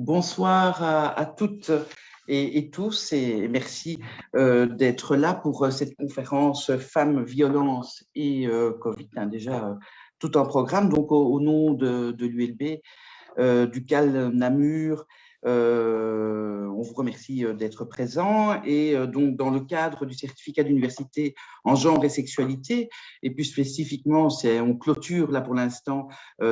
Bonsoir à toutes et tous et merci d'être là pour cette conférence Femmes, Violence et Covid, déjà tout un programme. Donc au nom de l'ULB, du CAL Namur, on vous remercie d'être présent et donc dans le cadre du certificat d'université en genre et sexualité et plus spécifiquement on clôture là pour l'instant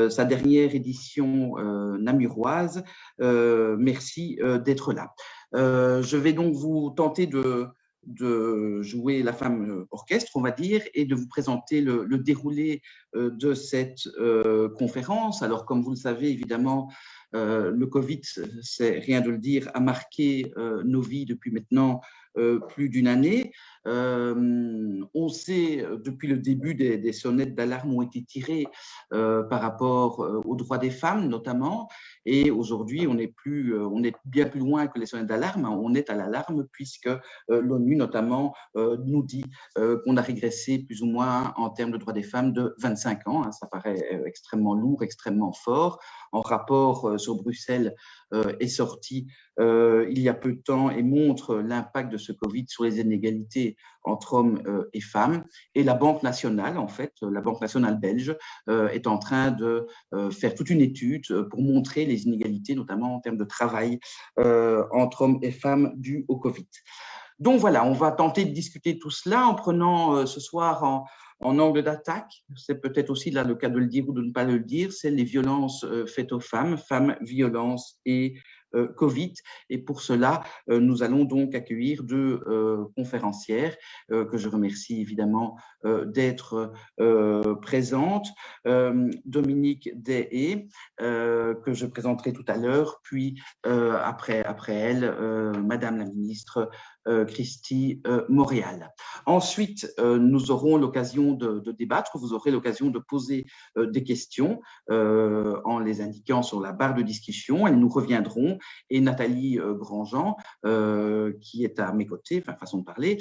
sa dernière édition namuroise. Merci d'être là. Je vais donc vous tenter de jouer la femme orchestre, on va dire, et de vous présenter le déroulé de cette conférence. Alors, comme vous le savez, évidemment, le Covid, c'est rien de le dire, a marqué nos vies depuis maintenant plus d'une année. On sait, depuis le début, des sonnettes d'alarme ont été tirées par rapport aux droits des femmes, notamment. Et aujourd'hui, on est bien plus loin que les sonnettes d'alarme. On est à l'alarme puisque l'ONU, notamment, nous dit qu'on a régressé plus ou moins en termes de droits des femmes de 25 ans. Ça paraît extrêmement lourd, extrêmement fort. En rapport sur Bruxelles est sorti il y a peu de temps et montre l'impact de ce Covid sur les inégalités entre hommes et femmes. Et la Banque nationale, en fait, la Banque nationale belge, est en train de faire toute une étude pour montrer les inégalités, notamment en termes de travail entre hommes et femmes dues au Covid. Donc voilà, on va tenter de discuter tout cela en prenant ce soir en angle d'attaque. C'est peut-être aussi là le cas de le dire ou de ne pas le dire, c'est les violences faites aux femmes, violences et Covid. Et pour cela, nous allons donc accueillir deux conférencières que je remercie évidemment d'être présentes. Dominique Deshaies, que je présenterai tout à l'heure, puis après elle, Madame la ministre Christy Montréal. Ensuite, nous aurons l'occasion de débattre, vous aurez l'occasion de poser des questions en les indiquant sur la barre de discussion. Elles nous reviendront et Nathalie Grandjean, qui est à mes côtés, enfin façon de parler,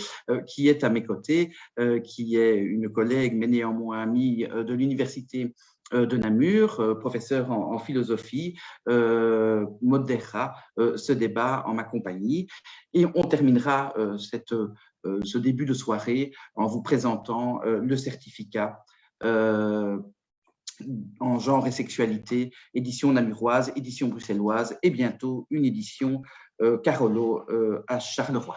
qui est à mes côtés, qui est une collègue mais néanmoins amie de l'université de Namur, professeur en philosophie, modérera ce débat en ma compagnie. Et on terminera ce début de soirée en vous présentant le certificat en genre et sexualité, édition namuroise, édition bruxelloise et bientôt une édition Carolo à Charleroi.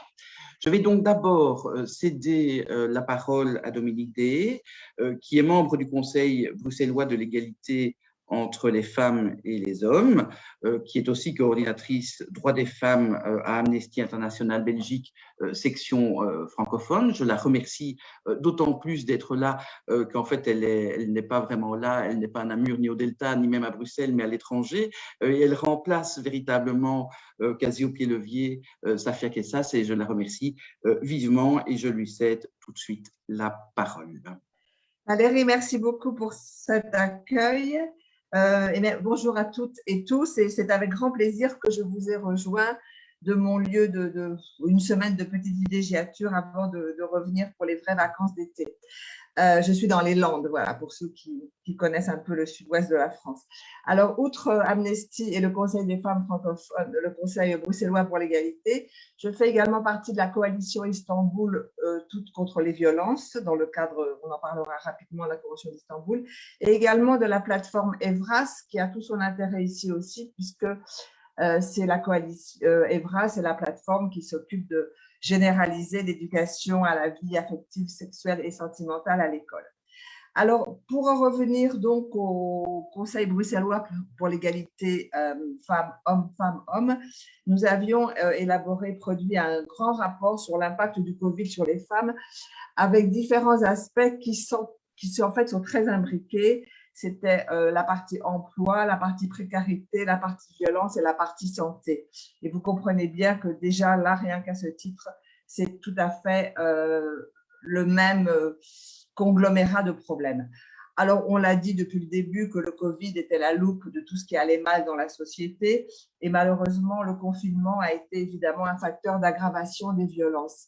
Je vais donc d'abord céder la parole à Dominique Deshaies, qui est membre du Conseil bruxellois de l'égalité entre les femmes et les hommes, qui est aussi coordinatrice droits des femmes à Amnesty International Belgique, section francophone. Je la remercie d'autant plus d'être là qu'en fait, elle n'est pas vraiment là, elle n'est pas à Namur, ni au Delta, ni même à Bruxelles, mais à l'étranger. Et elle remplace véritablement quasi au pied levier Safia Kessas, et je la remercie vivement et je lui cède tout de suite la parole. Valérie, merci beaucoup pour cet accueil. Bonjour à toutes et tous, et c'est avec grand plaisir que je vous ai rejoint de mon lieu de une semaine de petite villégiature avant de revenir pour les vraies vacances d'été. Je suis dans les Landes, voilà, pour ceux qui connaissent un peu le sud-ouest de la France. Alors, outre Amnesty et le Conseil des femmes francophones, le Conseil bruxellois pour l'égalité, je fais également partie de la coalition Istanbul Toutes contre les violences, dans le cadre, on en parlera rapidement, de la Convention d'Istanbul, et également de la plateforme EVRAS, qui a tout son intérêt ici aussi, puisque c'est la coalition EVRAS, c'est la plateforme qui s'occupe de généraliser l'éducation à la vie affective, sexuelle et sentimentale à l'école. Alors, pour en revenir donc au Conseil bruxellois pour l'égalité femmes-hommes, nous avions produit un grand rapport sur l'impact du Covid sur les femmes, avec différents aspects qui en fait sont très imbriqués. C'était la partie emploi, la partie précarité, la partie violence et la partie santé. Et vous comprenez bien que déjà là, rien qu'à ce titre, c'est tout à fait le même conglomérat de problèmes. Alors, on l'a dit depuis le début que le Covid était la loupe de tout ce qui allait mal dans la société. Et malheureusement, le confinement a été évidemment un facteur d'aggravation des violences.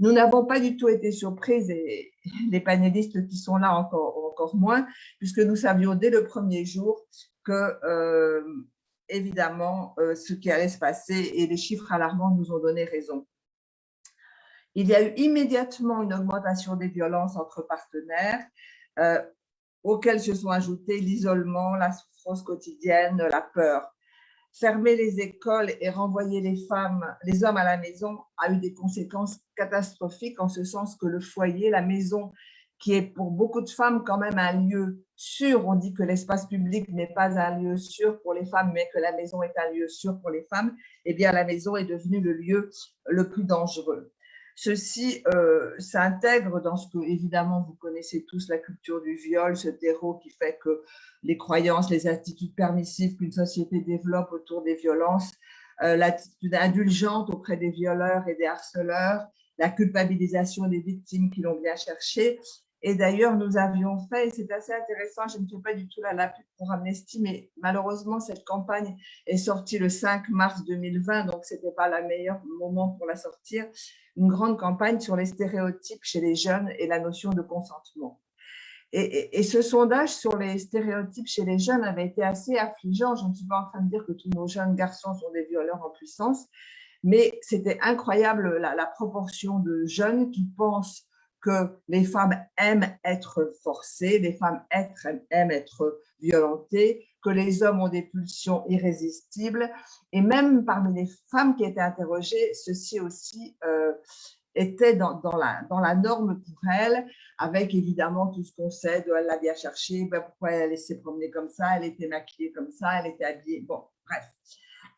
Nous n'avons pas du tout été surprises, et les panélistes qui sont là encore moins, puisque nous savions dès le premier jour que évidemment ce qui allait se passer et les chiffres alarmants nous ont donné raison. Il y a eu immédiatement une augmentation des violences entre partenaires, auxquelles se sont ajoutés l'isolement, la souffrance quotidienne, la peur. Fermer les écoles et renvoyer les hommes à la maison a eu des conséquences catastrophiques, en ce sens que le foyer, la maison, qui est pour beaucoup de femmes quand même un lieu sûr, on dit que l'espace public n'est pas un lieu sûr pour les femmes, mais que la maison est un lieu sûr pour les femmes, eh bien la maison est devenue le lieu le plus dangereux. Ceci s'intègre dans ce que, évidemment, vous connaissez tous, la culture du viol, ce terreau qui fait que les croyances, les attitudes permissives qu'une société développe autour des violences, l'attitude indulgente auprès des violeurs et des harceleurs, la culpabilisation des victimes qui l'ont bien cherché. Et d'ailleurs, nous avions fait, et c'est assez intéressant, je ne fais pas du tout la pub pour Amnesty, mais malheureusement, cette campagne est sortie le 5 mars 2020, donc ce n'était pas le meilleur moment pour la sortir, une grande campagne sur les stéréotypes chez les jeunes et la notion de consentement. Et ce sondage sur les stéréotypes chez les jeunes avait été assez affligeant. Je ne suis pas en train de dire que tous nos jeunes garçons sont des violeurs en puissance, mais c'était incroyable la proportion de jeunes qui pensent que les femmes aiment être forcées, les femmes aiment être violentées, que les hommes ont des pulsions irrésistibles. Et même parmi les femmes qui étaient interrogées, ceci aussi était dans la norme pour elles, avec évidemment tout ce qu'on sait de elle l'a bien cherché, pourquoi elle s'est promenée comme ça, elle était maquillée comme ça, elle était habillée, bon, bref.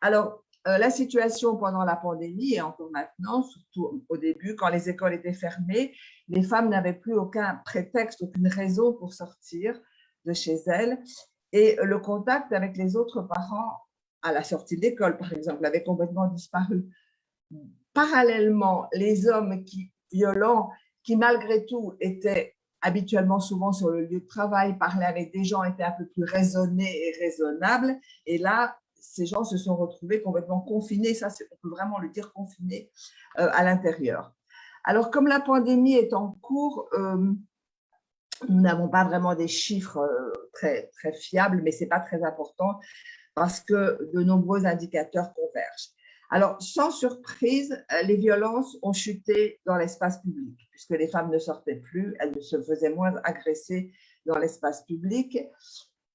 Alors, la situation pendant la pandémie et encore maintenant, surtout au début, quand les écoles étaient fermées, les femmes n'avaient plus aucun prétexte, aucune raison pour sortir de chez elles. Et le contact avec les autres parents à la sortie de l'école, par exemple, avait complètement disparu. Parallèlement, les hommes violents, qui malgré tout étaient habituellement souvent sur le lieu de travail, parlaient avec des gens, étaient un peu plus raisonnés et raisonnables. Et là, ces gens se sont retrouvés complètement confinés, ça on peut vraiment le dire, confinés à l'intérieur. Alors, comme la pandémie est en cours, nous n'avons pas vraiment des chiffres très, très fiables, mais ce n'est pas très important parce que de nombreux indicateurs convergent. Alors, sans surprise, les violences ont chuté dans l'espace public, puisque les femmes ne sortaient plus, elles se faisaient moins agresser dans l'espace public.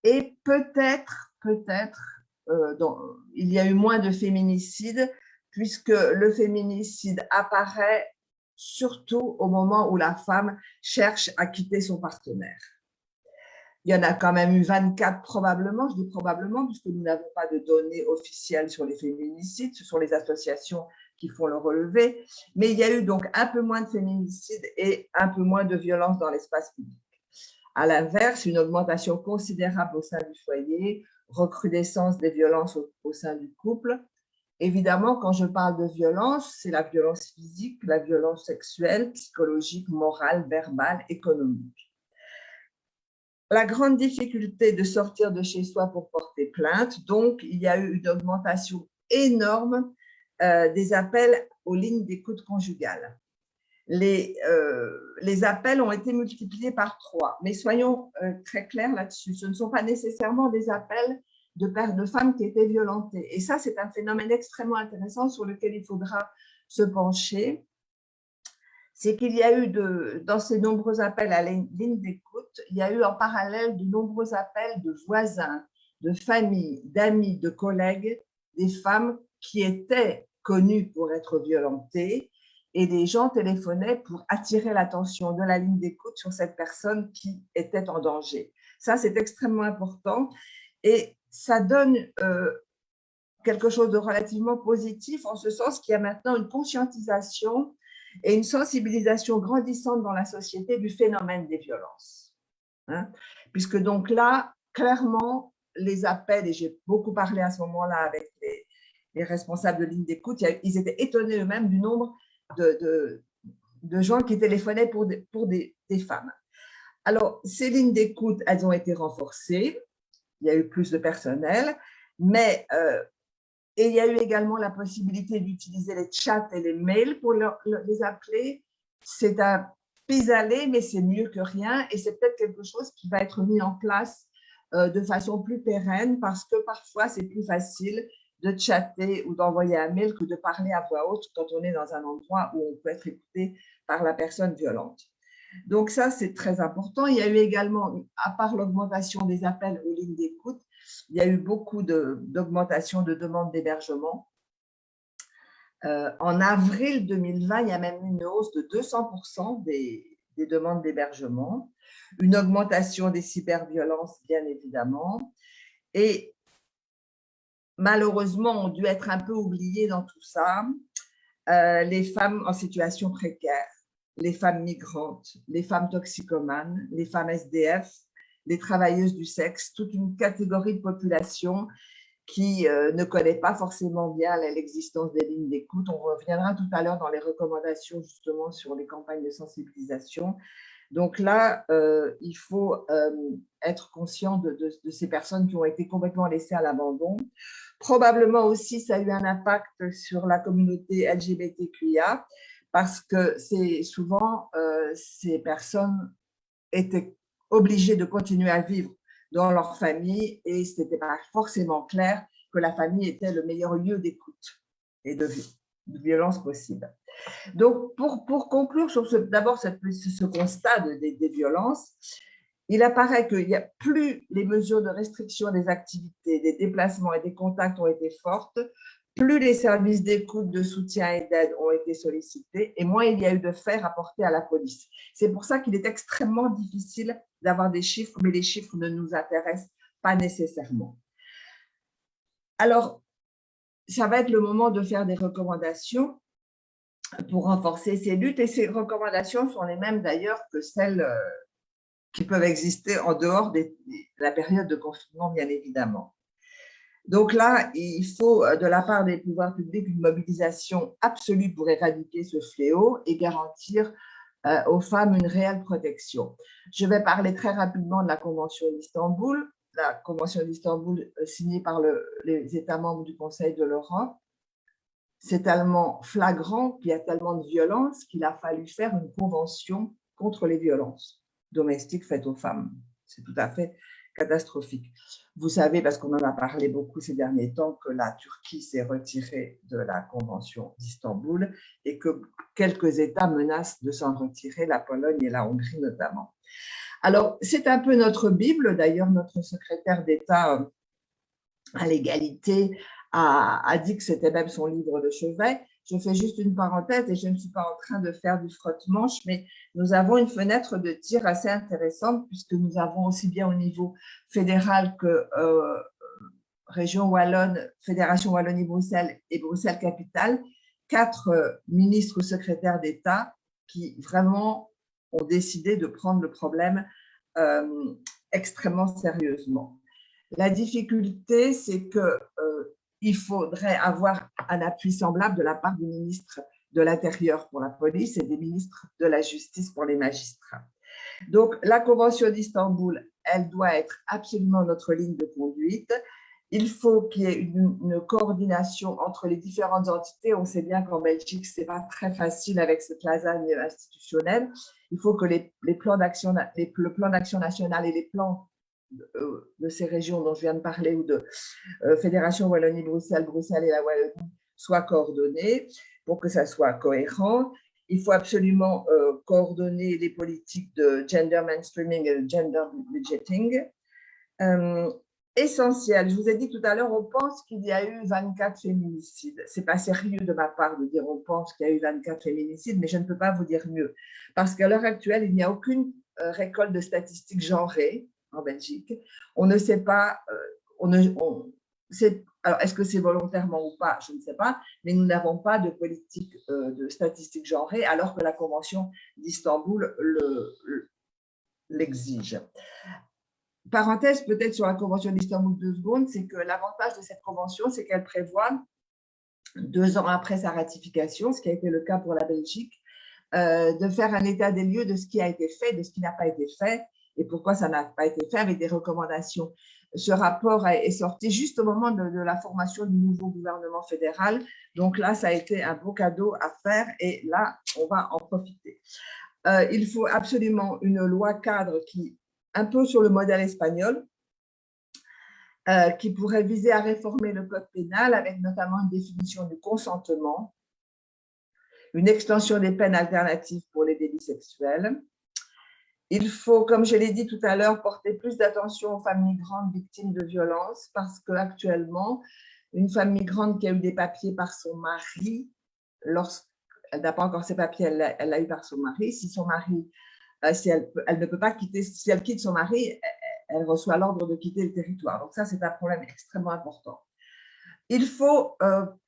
Et peut-être, il y a eu moins de féminicides, puisque le féminicide apparaît surtout au moment où la femme cherche à quitter son partenaire. Il y en a quand même eu 24 probablement, je dis probablement, puisque nous n'avons pas de données officielles sur les féminicides, ce sont les associations qui font le relevé, mais il y a eu donc un peu moins de féminicides et un peu moins de violences dans l'espace public. À l'inverse, une augmentation considérable au sein du foyer, recrudescence des violences au sein du couple. Évidemment, quand je parle de violence, c'est la violence physique, la violence sexuelle, psychologique, morale, verbale, économique. La grande difficulté de sortir de chez soi pour porter plainte, donc il y a eu une augmentation énorme des appels aux lignes d'écoute conjugale. Les appels ont été multipliés par 3, mais soyons très clairs là-dessus, ce ne sont pas nécessairement des appels de femmes qui étaient violentées. Et ça, c'est un phénomène extrêmement intéressant sur lequel il faudra se pencher. C'est qu'il y a eu, dans ces nombreux appels à la ligne d'écoute, il y a eu en parallèle de nombreux appels de voisins, de familles, d'amis, de collègues, des femmes qui étaient connues pour être violentées, et des gens téléphonaient pour attirer l'attention de la ligne d'écoute sur cette personne qui était en danger. Ça, c'est extrêmement important et ça donne quelque chose de relativement positif en ce sens qu'il y a maintenant une conscientisation et une sensibilisation grandissante dans la société du phénomène des violences. Puisque donc là, clairement, les appels, et j'ai beaucoup parlé à ce moment-là avec les responsables de ligne d'écoute, ils étaient étonnés eux-mêmes du nombre de gens qui téléphonaient pour des femmes. Alors, ces lignes d'écoute, elles ont été renforcées, il y a eu plus de personnel, mais et il y a eu également la possibilité d'utiliser les chats et les mails pour les appeler. C'est un pis-aller, mais c'est mieux que rien, et c'est peut-être quelque chose qui va être mis en place de façon plus pérenne parce que parfois c'est plus facile de chatter ou d'envoyer un mail que de parler à voix haute quand on est dans un endroit où on peut être écouté par la personne violente. Donc ça, c'est très important. Il y a eu également, à part l'augmentation des appels aux lignes d'écoute, il y a eu beaucoup d'augmentation de demandes d'hébergement. En avril 2020, il y a même une hausse de 200% des demandes d'hébergement, une augmentation des cyberviolences, bien évidemment, et malheureusement, ont dû être un peu oubliées dans tout ça, les femmes en situation précaire, les femmes migrantes, les femmes toxicomanes, les femmes SDF, les travailleuses du sexe, toute une catégorie de population qui ne connaît pas forcément bien l'existence des lignes d'écoute. On reviendra tout à l'heure dans les recommandations justement sur les campagnes de sensibilisation. Donc là, il faut être conscient de ces personnes qui ont été complètement laissées à l'abandon. Probablement aussi, ça a eu un impact sur la communauté LGBTQIA parce que souvent, ces personnes étaient obligées de continuer à vivre dans leur famille et ce n'était pas forcément clair que la famille était le meilleur lieu d'écoute et de violence possible. Donc, pour conclure sur d'abord ce constat des violences, il apparaît qu'il y a plus les mesures de restriction des activités, des déplacements et des contacts ont été fortes, plus les services d'écoute, de soutien et d'aide ont été sollicités et moins il y a eu de faits rapportés à la police. C'est pour ça qu'il est extrêmement difficile d'avoir des chiffres, mais les chiffres ne nous intéressent pas nécessairement. Alors, ça va être le moment de faire des recommandations pour renforcer ces luttes et ces recommandations sont les mêmes d'ailleurs que celles qui peuvent exister en dehors de la période de confinement, bien évidemment. Donc là, il faut, de la part des pouvoirs publics, une mobilisation absolue pour éradiquer ce fléau et garantir aux femmes une réelle protection. Je vais parler très rapidement de la Convention d'Istanbul. La Convention d'Istanbul signée par les États membres du Conseil de l'Europe. C'est tellement flagrant qu'il y a tellement de violence qu'il a fallu faire une convention contre les violences domestiques faites aux femmes. C'est tout à fait catastrophique. Vous savez, parce qu'on en a parlé beaucoup ces derniers temps, que la Turquie s'est retirée de la Convention d'Istanbul et que quelques États menacent de s'en retirer, la Pologne et la Hongrie notamment. Alors, c'est un peu notre Bible. D'ailleurs, notre secrétaire d'État à l'égalité a dit que c'était même son livre de chevet. Je fais juste une parenthèse et je ne suis pas en train de faire du frotte-manche, mais nous avons une fenêtre de tir assez intéressante puisque nous avons aussi bien au niveau fédéral que région Wallonne, Fédération Wallonie-Bruxelles et Bruxelles-Capitale, 4 ministres ou secrétaires d'État qui vraiment ont décidé de prendre le problème extrêmement sérieusement. La difficulté, c'est qu'il faudrait avoir un appui semblable de la part du ministre de l'Intérieur pour la police et des ministres de la Justice pour les magistrats. Donc, la Convention d'Istanbul, elle doit être absolument notre ligne de conduite. Il faut qu'il y ait une coordination entre les différentes entités. On sait bien qu'en Belgique, ce n'est pas très facile avec cette lasagne institutionnelle. Il faut que le plan d'action national et les plans de ces régions dont je viens de parler ou de Fédération Wallonie-Bruxelles, Bruxelles et la Wallonie soient coordonnés pour que ça soit cohérent. Il faut absolument coordonner les politiques de gender mainstreaming et de gender budgeting. Essentiel, je vous ai dit tout à l'heure, on pense qu'il y a eu 24 féminicides. Ce n'est pas sérieux de ma part de dire on pense qu'il y a eu 24 féminicides, mais je ne peux pas vous dire mieux. Parce qu'à l'heure actuelle, il n'y a aucune récolte de statistiques genrées en Belgique. On ne sait pas, alors est-ce que c'est volontairement ou pas, je ne sais pas, mais nous n'avons pas de politique de statistiques genrées alors que la Convention d'Istanbul l'exige. Parenthèse peut-être sur la Convention d'Istanbul 2 secondes, c'est que l'avantage de cette convention, c'est qu'elle prévoit 2 ans après sa ratification, ce qui a été le cas pour la Belgique, de faire un état des lieux de ce qui a été fait, de ce qui n'a pas été fait, et pourquoi ça n'a pas été fait avec des recommandations. Ce rapport est sorti juste au moment de la formation du nouveau gouvernement fédéral. Donc là, ça a été un beau cadeau à faire et là, on va en profiter. Il faut absolument une loi cadre qui, un peu sur le modèle espagnol, qui pourrait viser à réformer le code pénal avec notamment une définition du consentement, une extension des peines alternatives pour les délits sexuels. Il faut, comme je l'ai dit tout à l'heure, porter plus d'attention aux femmes migrantes victimes de violences parce qu'actuellement, une femme migrante qui a eu des papiers par son mari, lorsqu'elle n'a pas encore ses papiers, elle l'a eu par son mari. Si son mari, si elle ne peut pas quitter, si elle quitte son mari, elle reçoit l'ordre de quitter le territoire. Donc ça, c'est un problème extrêmement important. Il faut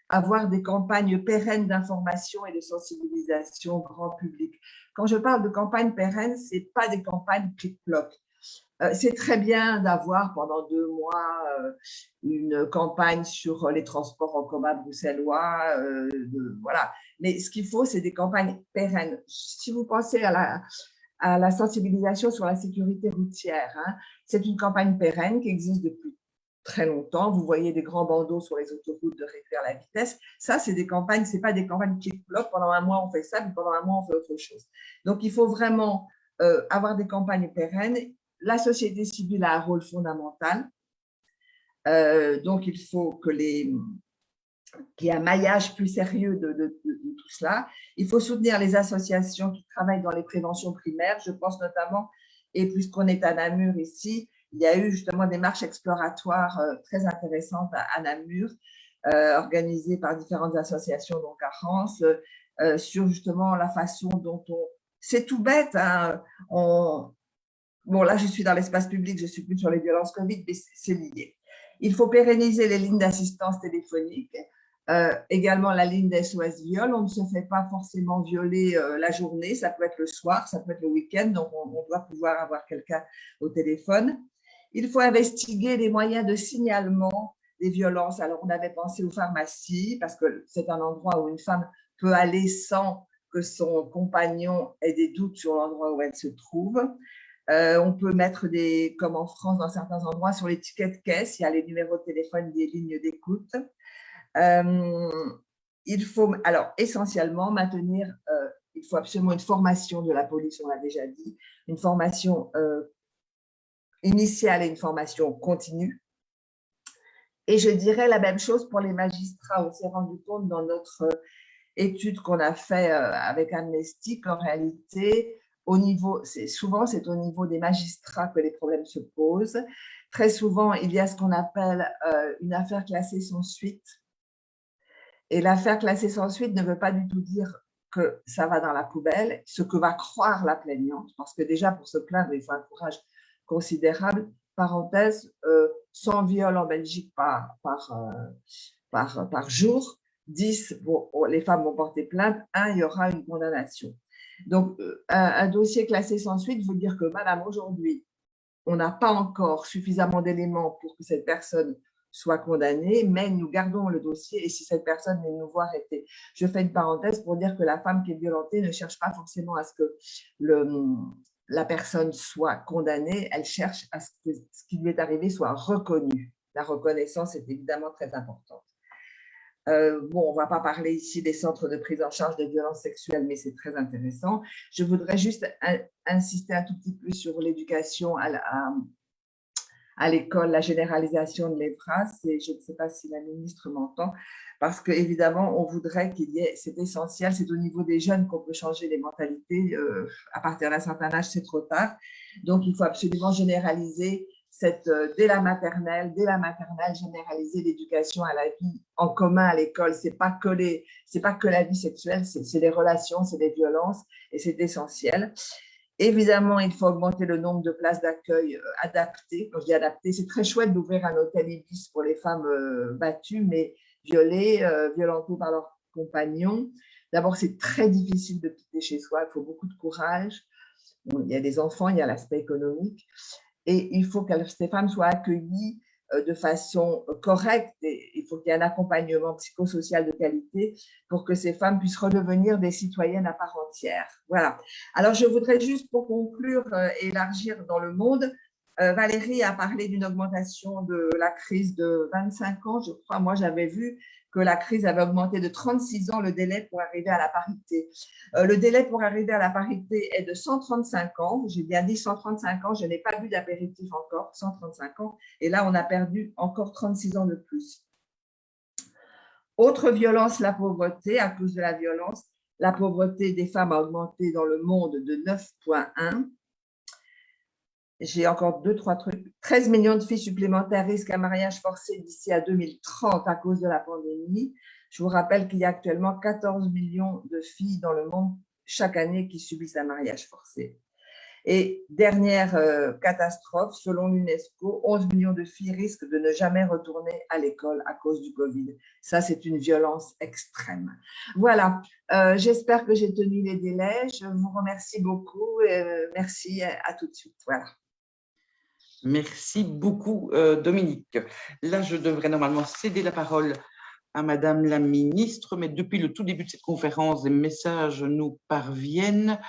avoir des campagnes pérennes d'information et de sensibilisation au grand public. Quand je parle de campagnes pérennes, ce n'est pas des campagnes clic-ploc. C'est très bien d'avoir pendant 2 mois une campagne sur les transports en commun bruxellois, voilà. Mais ce qu'il faut, c'est des campagnes pérennes. Si vous pensez à la sensibilisation sur la sécurité routière, hein, c'est une campagne pérenne qui existe depuis très longtemps. Vous voyez des grands bandeaux sur les autoroutes de réduire la vitesse. Ça, c'est des campagnes, ce n'est pas des campagnes clic-ploc. Pendant un mois, on fait ça, puis pendant un mois, on fait autre chose. Donc, il faut vraiment avoir des campagnes pérennes. La société civile a un rôle fondamental. Donc, il faut qu'il y ait un maillage plus sérieux de tout cela. Il faut soutenir les associations qui travaillent dans les préventions primaires. Je pense notamment, et puisqu'on est à Namur ici, il y a eu justement des marches exploratoires très intéressantes à Namur, organisées par différentes associations, donc à Reims, sur justement la façon dont on… C'est tout bête, hein, bon, là, je suis dans l'espace public, je ne suis plus sur les violences Covid, mais c'est lié. Il faut pérenniser les lignes d'assistance téléphonique, également la ligne d'SOS viol. On ne se fait pas forcément violer la journée, ça peut être le soir, ça peut être le week-end, donc on doit pouvoir avoir quelqu'un au téléphone. Il faut investiguer les moyens de signalement des violences. Alors, on avait pensé aux pharmacies, parce que c'est un endroit où une femme peut aller sans que son compagnon ait des doutes sur l'endroit où elle se trouve. On peut mettre comme en France, dans certains endroits, sur les tickets de caisse, il y a les numéros de téléphone des lignes d'écoute. Il faut, alors, essentiellement, maintenir, il faut absolument une formation de la police, on l'a déjà dit, une formation initiale et une formation continue. Et je dirais la même chose pour les magistrats. On s'est rendu compte dans notre étude qu'on a fait avec Amnesty qu'en réalité, souvent, c'est au niveau des magistrats que les problèmes se posent. Très souvent, il y a ce qu'on appelle une affaire classée sans suite. Et l'affaire classée sans suite ne veut pas du tout dire que ça va dans la poubelle, ce que va croire la plaignante, parce que déjà, pour se plaindre, il faut un courage considérable. Parenthèse, 100 viols en Belgique par jour, 10, bon, les femmes vont porter plainte, 1, il y aura une condamnation. Donc, un dossier classé sans suite veut dire que, madame, aujourd'hui, on n'a pas encore suffisamment d'éléments pour que cette personne soit condamnée, mais nous gardons le dossier et si cette personne vient nous voir arrêter. Je fais une parenthèse pour dire que la femme qui est violentée ne cherche pas forcément à ce que la personne soit condamnée, elle cherche à ce que ce qui lui est arrivé soit reconnu. La reconnaissance est évidemment très importante. Bon, on ne va pas parler ici des centres de prise en charge des violences sexuelles, mais c'est très intéressant. Je voudrais juste insister un tout petit peu sur l'éducation à l'école, la généralisation de l'EVRAS, et je ne sais pas si la ministre m'entend, parce qu'évidemment, on voudrait qu'il y ait, c'est essentiel, c'est au niveau des jeunes qu'on peut changer les mentalités. À partir d'un certain âge, c'est trop tard. Donc, il faut absolument généraliser dès la maternelle, généraliser l'éducation à la vie en commun à l'école. C'est pas que la vie sexuelle, c'est les relations, c'est les violences, et c'est essentiel. Évidemment, il faut augmenter le nombre de places d'accueil adaptées. Quand je dis adaptées, c'est très chouette d'ouvrir un hôtel Ibis pour les femmes battues, mais violées, violentées par leurs compagnons. D'abord, c'est très difficile de quitter chez soi, il faut beaucoup de courage. Bon, il y a des enfants, il y a l'aspect économique. Et il faut que ces femmes soient accueillies de façon correcte. Et il faut qu'il y ait un accompagnement psychosocial de qualité pour que ces femmes puissent redevenir des citoyennes à part entière. Voilà. Alors, je voudrais juste, pour conclure, élargir dans le monde. Valérie a parlé d'une augmentation de la crise de 25 ans, je crois. Moi, j'avais vu que la crise avait augmenté de 36 ans le délai pour arriver à la parité. Le délai pour arriver à la parité est de 135 ans. J'ai bien dit 135 ans, je n'ai pas bu d'apéritif encore, 135 ans. Et là, on a perdu encore 36 ans de plus. Autre violence, la pauvreté. À cause de la violence, la pauvreté des femmes a augmenté dans le monde de 9,1. J'ai encore 2-3 trucs. 13 millions de filles supplémentaires risquent un mariage forcé d'ici à 2030 à cause de la pandémie. Je vous rappelle qu'il y a actuellement 14 millions de filles dans le monde chaque année qui subissent un mariage forcé. Et dernière catastrophe, selon l'UNESCO, 11 millions de filles risquent de ne jamais retourner à l'école à cause du Covid. Ça, c'est une violence extrême. Voilà, j'espère que j'ai tenu les délais. Je vous remercie beaucoup et merci à tout de suite. Voilà. Merci beaucoup, Dominique. Là, je devrais normalement céder la parole à Madame la ministre, mais depuis le tout début de cette conférence, des messages nous parviennent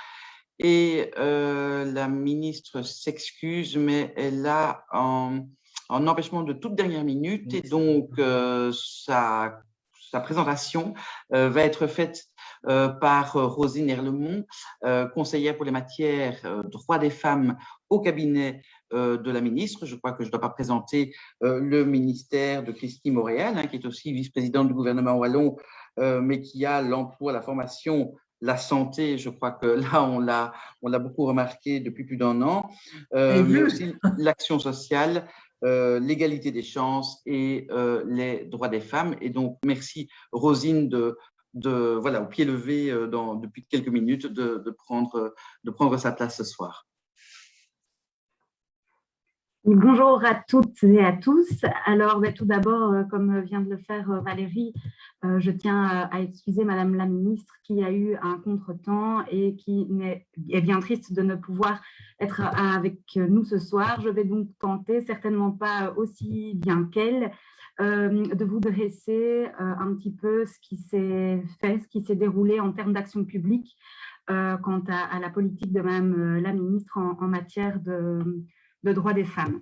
et la ministre s'excuse, mais elle a en empêchement de toute dernière minute et donc sa présentation va être faite par Rosine Erlemont, conseillère pour les matières droits des femmes au cabinet de la ministre. Je crois que je ne dois pas présenter le ministère de Christine Moréal, hein, qui est aussi vice-présidente du gouvernement wallon, mais qui a l'emploi, la formation, la santé. Je crois que là, on l'a beaucoup remarqué depuis plus d'1 an, mais aussi l'action sociale, l'égalité des chances et les droits des femmes. Et donc, merci Rosine voilà, au pied levé depuis quelques minutes de prendre sa place ce soir. Bonjour à toutes et à tous. Alors, tout d'abord, comme vient de le faire Valérie, je tiens à excuser Madame la ministre qui a eu un contretemps et qui est bien triste de ne pouvoir être avec nous ce soir. Je vais donc tenter, certainement pas aussi bien qu'elle, de vous dresser un petit peu ce qui s'est fait, ce qui s'est déroulé en termes d'action publique quant à la politique de Madame la ministre en matière de droits des femmes.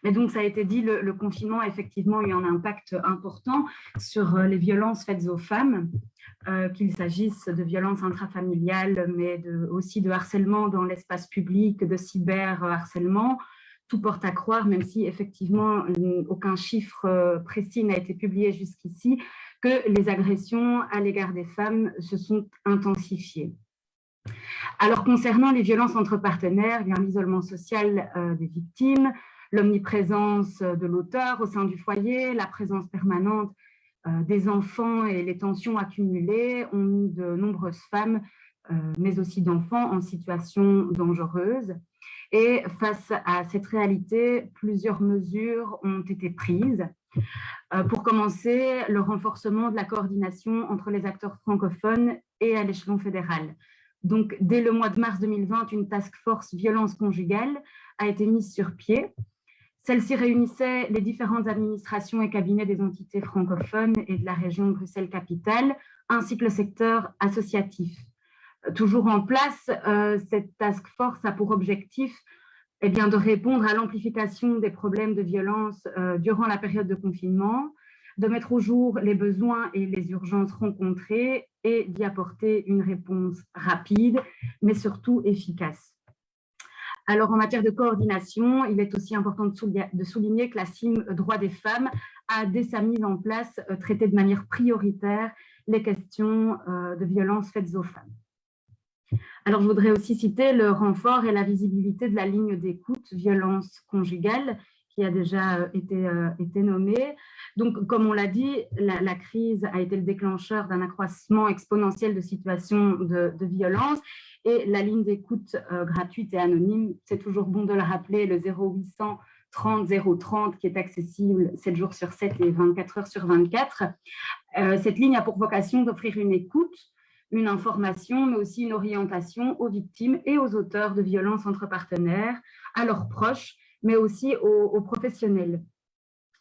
Mais donc, ça a été dit, le confinement a effectivement eu un impact important sur les violences faites aux femmes, qu'il s'agisse de violences intrafamiliales, mais aussi de harcèlement dans l'espace public, de cyberharcèlement. Tout porte à croire, même si effectivement aucun chiffre précis n'a été publié jusqu'ici, que les agressions à l'égard des femmes se sont intensifiées. Alors, concernant les violences entre partenaires, l'isolement social des victimes, l'omniprésence de l'auteur au sein du foyer, la présence permanente des enfants et les tensions accumulées ont mis de nombreuses femmes, mais aussi d'enfants, en situation dangereuse. Et face à cette réalité, plusieurs mesures ont été prises. Pour commencer, le renforcement de la coordination entre les acteurs francophones et à l'échelon fédéral. Donc, dès le mois de mars 2020, une task force violence conjugale a été mise sur pied. Celle-ci réunissait les différentes administrations et cabinets des entités francophones et de la région Bruxelles-Capitale, ainsi que le secteur associatif. Toujours en place, cette task force a pour objectif de répondre à l'amplification des problèmes de violence durant la période de confinement, de mettre au jour les besoins et les urgences rencontrées et d'y apporter une réponse rapide, mais surtout efficace. Alors, en matière de coordination, il est aussi important de souligner que la CIM Droits des femmes a, dès sa mise en place, traité de manière prioritaire les questions de violences faites aux femmes. Alors, je voudrais aussi citer le renfort et la visibilité de la ligne d'écoute violence conjugale qui a déjà été nommée. Donc, comme on l'a dit, la crise a été le déclencheur d'un accroissement exponentiel de situations de violence et la ligne d'écoute gratuite et anonyme, c'est toujours bon de le rappeler, le 0800 30 030 qui est accessible 7 jours sur 7 et 24 heures sur 24. Cette ligne a pour vocation d'offrir une écoute, une information, mais aussi une orientation aux victimes et aux auteurs de violences entre partenaires, à leurs proches, mais aussi aux professionnels.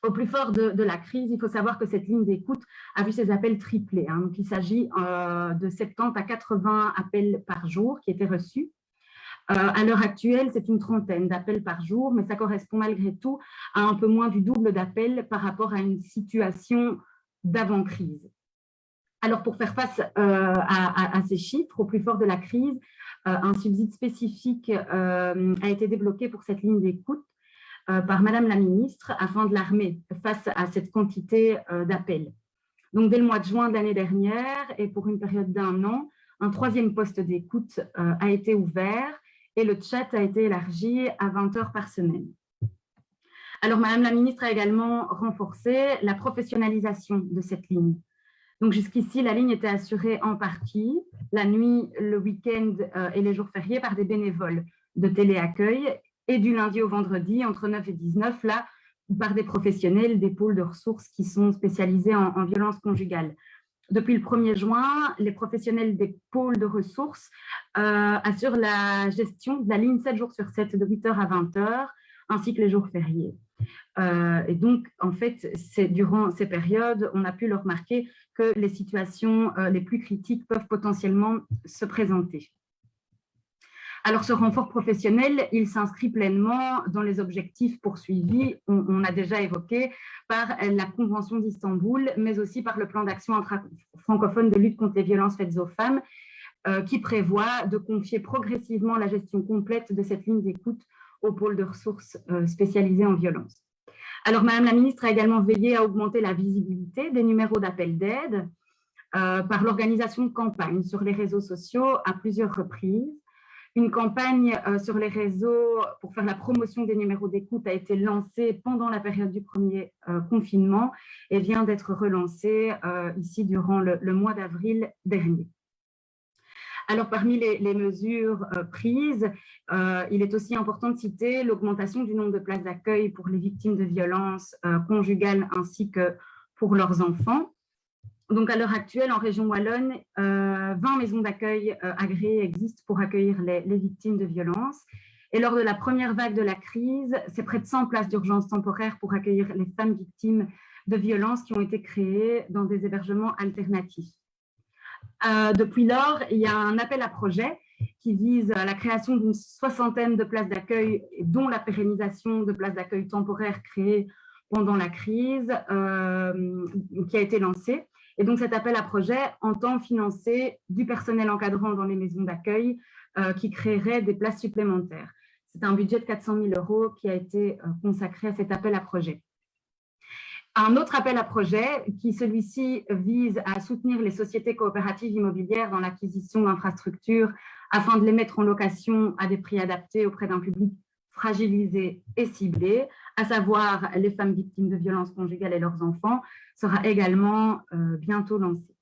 Au plus fort de la crise, il faut savoir que cette ligne d'écoute a vu ses appels triplés. Donc, il s'agit de 70 à 80 appels par jour qui étaient reçus. À l'heure actuelle, c'est une trentaine d'appels par jour, mais ça correspond malgré tout à un peu moins du double d'appels par rapport à une situation d'avant-crise. Alors, pour faire face à ces chiffres, au plus fort de la crise, un subside spécifique a été débloqué pour cette ligne d'écoute par Madame la ministre afin de l'armer face à cette quantité d'appels. Donc, dès le mois de juin de l'année dernière et pour une période d'1 an, un 3e poste d'écoute a été ouvert et le chat a été élargi à 20 heures par semaine. Alors, Madame la ministre a également renforcé la professionnalisation de cette ligne. Donc, jusqu'ici, la ligne était assurée en partie, la nuit, le week-end et les jours fériés par des bénévoles de téléaccueil et du lundi au vendredi, entre 9 et 19, là, par des professionnels des pôles de ressources qui sont spécialisés en violence conjugale. Depuis le 1er juin, les professionnels des pôles de ressources assurent la gestion de la ligne 7 jours sur 7, de 8h à 20h, ainsi que les jours fériés. Et donc, en fait, c'est durant ces périodes, on a pu le remarquer que les situations les plus critiques peuvent potentiellement se présenter. Alors, ce renfort professionnel, il s'inscrit pleinement dans les objectifs poursuivis, on a déjà évoqué, par la Convention d'Istanbul, mais aussi par le plan d'action francophone de lutte contre les violences faites aux femmes, qui prévoit de confier progressivement la gestion complète de cette ligne d'écoute au pôle de ressources spécialisés en violence. Alors, Madame la ministre a également veillé à augmenter la visibilité des numéros d'appel d'aide par l'organisation de campagnes sur les réseaux sociaux à plusieurs reprises. Une campagne sur les réseaux pour faire la promotion des numéros d'écoute a été lancée pendant la période du premier confinement et vient d'être relancée ici durant le mois d'avril dernier. Alors, parmi les mesures prises, il est aussi important de citer l'augmentation du nombre de places d'accueil pour les victimes de violences conjugales ainsi que pour leurs enfants. Donc, à l'heure actuelle, en région wallonne, 20 maisons d'accueil agréées existent pour accueillir les victimes de violences. Et lors de la première vague de la crise, c'est près de 100 places d'urgence temporaire pour accueillir les femmes victimes de violences qui ont été créées dans des hébergements alternatifs. Depuis lors, il y a un appel à projet qui vise la création d'une 60aine de places d'accueil, dont la pérennisation de places d'accueil temporaires créées pendant la crise, qui a été lancée. Et donc, cet appel à projet entend financer du personnel encadrant dans les maisons d'accueil qui créerait des places supplémentaires. C'est un budget de 400 000 € qui a été consacré à cet appel à projet. Un autre appel à projet qui, celui-ci, vise à soutenir les sociétés coopératives immobilières dans l'acquisition d'infrastructures afin de les mettre en location à des prix adaptés auprès d'un public fragilisé et ciblé, à savoir les femmes victimes de violences conjugales et leurs enfants, sera également bientôt lancé.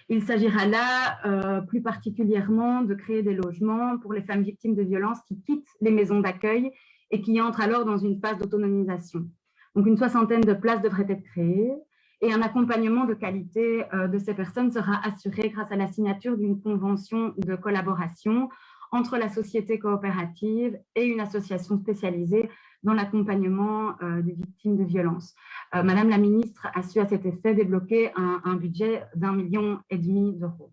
Il s'agira là plus particulièrement de créer des logements pour les femmes victimes de violences qui quittent les maisons d'accueil et qui entrent alors dans une phase d'autonomisation. Donc, une 60aine de places devraient être créées et un accompagnement de qualité de ces personnes sera assuré grâce à la signature d'une convention de collaboration entre la société coopérative et une association spécialisée dans l'accompagnement des victimes de violences. Madame la ministre a su à cet effet débloquer un budget d'1,5 million d'euros.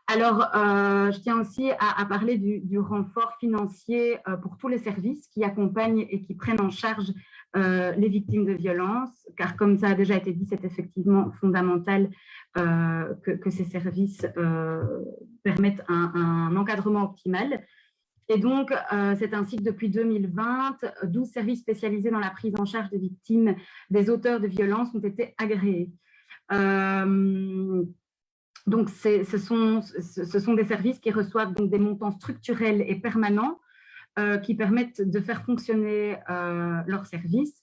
Alors, je tiens aussi à parler du renfort financier pour tous les services qui accompagnent et qui prennent en charge les victimes de violences, car comme ça a déjà été dit, c'est effectivement fondamental que ces services permettent un encadrement optimal. Et donc, c'est ainsi que depuis 2020, 12 services spécialisés dans la prise en charge des victimes des auteurs de violences ont été agréés. Donc, ce sont des services qui reçoivent donc des montants structurels et permanents qui permettent de faire fonctionner leurs services.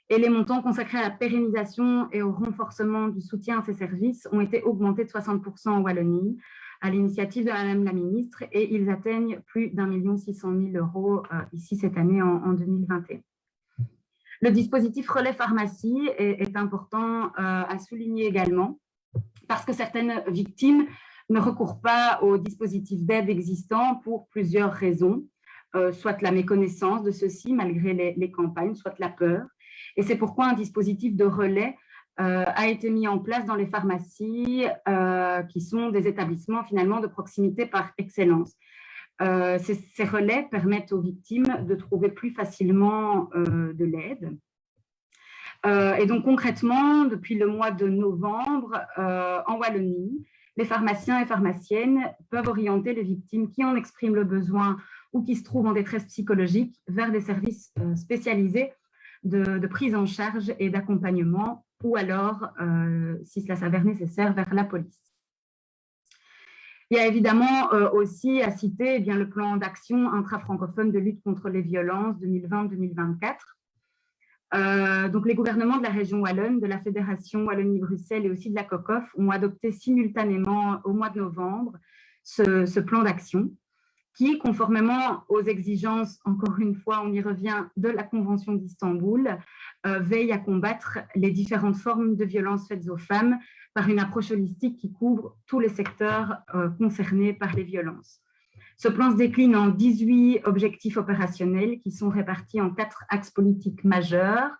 Et les montants consacrés à la pérennisation et au renforcement du soutien à ces services ont été augmentés de 60% en Wallonie, à l'initiative de Madame la ministre, et ils atteignent plus d'1 600 000 € ici cette année en 2021. Le dispositif relais pharmacie est important à souligner également, parce que certaines victimes ne recourent pas aux dispositifs d'aide existants pour plusieurs raisons, soit la méconnaissance de ceux-ci malgré les campagnes, soit la peur. Et c'est pourquoi un dispositif de relais a été mis en place dans les pharmacies qui sont des établissements finalement de proximité par excellence. Ces relais permettent aux victimes de trouver plus facilement de l'aide. Et donc concrètement, depuis le mois de novembre, en Wallonie, les pharmaciens et pharmaciennes peuvent orienter les victimes qui en expriment le besoin ou qui se trouvent en détresse psychologique vers des services spécialisés de prise en charge et d'accompagnement, ou alors, si cela s'avère nécessaire, vers la police. Il y a évidemment aussi à citer le plan d'action intra-francophone de lutte contre les violences 2020-2024. Donc, les gouvernements de la région wallonne, de la Fédération Wallonie-Bruxelles et aussi de la COCOF ont adopté simultanément au mois de novembre ce plan d'action qui, conformément aux exigences, encore une fois, on y revient, de la Convention d'Istanbul, veille à combattre les différentes formes de violences faites aux femmes par une approche holistique qui couvre tous les secteurs concernés par les violences. Ce plan se décline en 18 objectifs opérationnels qui sont répartis en 4 axes politiques majeurs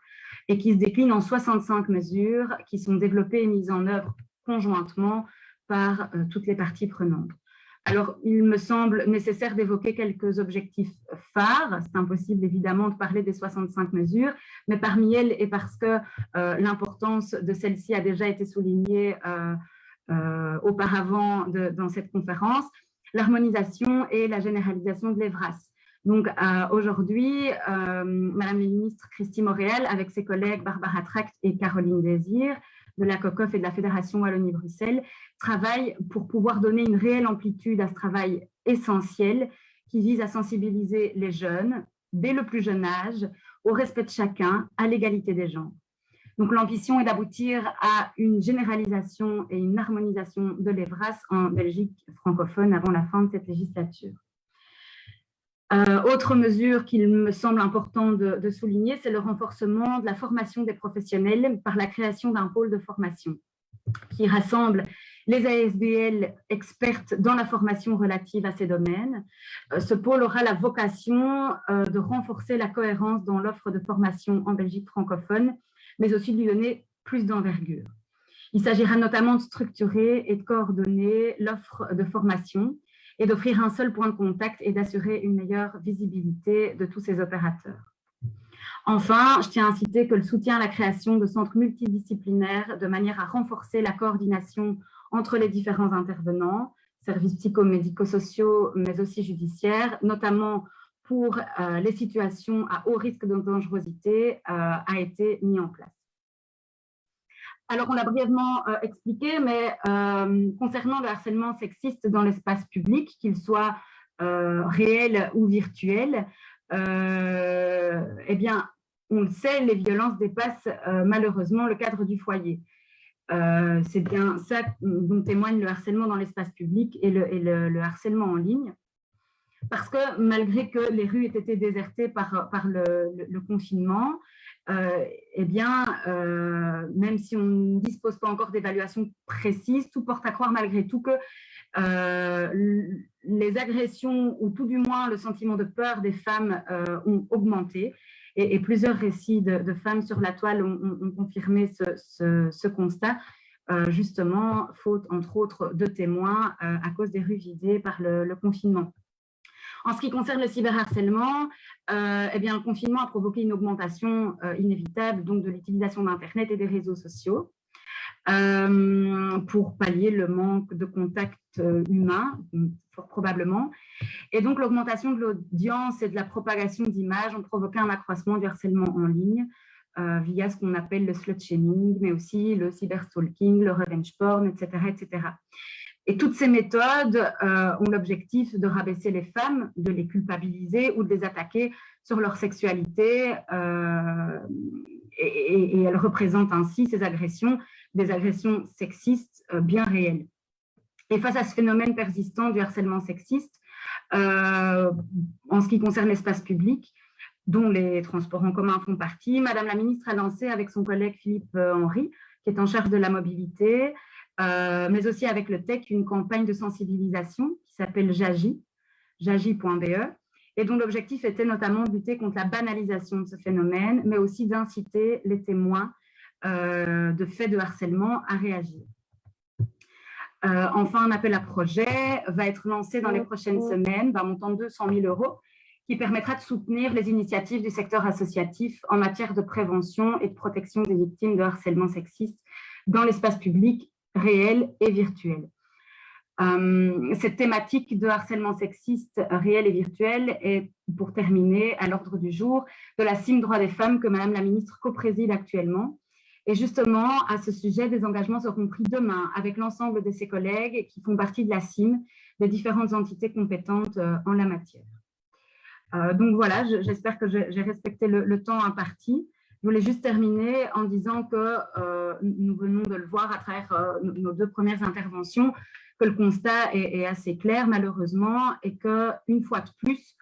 et qui se déclinent en 65 mesures qui sont développées et mises en œuvre conjointement par toutes les parties prenantes. Alors, il me semble nécessaire d'évoquer quelques objectifs phares. C'est impossible, évidemment, de parler des 65 mesures, mais parmi elles, et parce que l'importance de celle-ci a déjà été soulignée auparavant dans cette conférence, l'harmonisation et la généralisation de l'EVRAS. Donc, aujourd'hui, Madame la ministre Christine Moréal, avec ses collègues Barbara Tract et Caroline Désir, de la COCOF et de la Fédération Wallonie-Bruxelles, travaille pour pouvoir donner une réelle amplitude à ce travail essentiel qui vise à sensibiliser les jeunes, dès le plus jeune âge, au respect de chacun, à l'égalité des genres. Donc, l'ambition est d'aboutir à une généralisation et une harmonisation de l'EVRAS en Belgique francophone avant la fin de cette législature. Autre mesure qu'il me semble important de souligner, c'est le renforcement de la formation des professionnels par la création d'un pôle de formation qui rassemble les ASBL expertes dans la formation relative à ces domaines. Ce pôle aura la vocation de renforcer la cohérence dans l'offre de formation en Belgique francophone, mais aussi de lui donner plus d'envergure. Il s'agira notamment de structurer et de coordonner l'offre de formation et d'offrir un seul point de contact et d'assurer une meilleure visibilité de tous ces opérateurs. Enfin, je tiens à citer que le soutien à la création de centres multidisciplinaires de manière à renforcer la coordination entre les différents intervenants, services psychomédico-sociaux, mais aussi judiciaires, notamment pour les situations à haut risque de dangerosité, a été mis en place. Alors, on l'a brièvement expliqué, mais concernant le harcèlement sexiste dans l'espace public, qu'il soit réel ou virtuel, eh bien, on le sait, les violences dépassent malheureusement le cadre du foyer. C'est bien ça dont témoigne le harcèlement dans l'espace public et le harcèlement en ligne. Parce que malgré que les rues aient été désertées par le confinement, eh bien, même si on ne dispose pas encore d'évaluation précise, tout porte à croire malgré tout que les agressions, ou tout du moins le sentiment de peur des femmes ont augmenté. Et plusieurs récits de femmes sur la toile ont confirmé ce constat, justement, faute entre autres de témoins à cause des rues vidées par le confinement. En ce qui concerne le cyberharcèlement, eh bien, le confinement a provoqué une augmentation inévitable donc, de l'utilisation d'Internet et des réseaux sociaux pour pallier le manque de contact humain, fort probablement. Et donc, l'augmentation de l'audience et de la propagation d'images ont provoqué un accroissement du harcèlement en ligne via ce qu'on appelle le slut-shaming, mais aussi le cyberstalking, le revenge porn, etc., etc. Et toutes ces méthodes ont l'objectif de rabaisser les femmes, de les culpabiliser ou de les attaquer sur leur sexualité et elles représentent ainsi ces agressions, des agressions sexistes bien réelles. Et face à ce phénomène persistant du harcèlement sexiste, en ce qui concerne l'espace public, dont les transports en commun font partie, Madame la ministre a lancé avec son collègue Philippe Henry, qui est en charge de la mobilité, mais aussi avec le TEC, une campagne de sensibilisation qui s'appelle JAGI, jagi.be, et dont l'objectif était notamment de lutter contre la banalisation de ce phénomène, mais aussi d'inciter les témoins de faits de harcèlement à réagir. Enfin, un appel à projet va être lancé dans les prochaines semaines d'un montant de 200 000 € qui permettra de soutenir les initiatives du secteur associatif en matière de prévention et de protection des victimes de harcèlement sexiste dans l'espace public réel et virtuel. Cette thématique de harcèlement sexiste réel et virtuel est, pour terminer, à l'ordre du jour de la CIM Droits des femmes que Madame la ministre co-préside actuellement. Et justement, à ce sujet, des engagements seront pris demain avec l'ensemble de ses collègues qui font partie de la CIM, des différentes entités compétentes en la matière. Donc voilà, j'espère que j'ai respecté le temps imparti. Je voulais juste terminer en disant que nous venons de le voir à travers nos deux premières interventions, que le constat est assez clair malheureusement et qu'une fois de plus,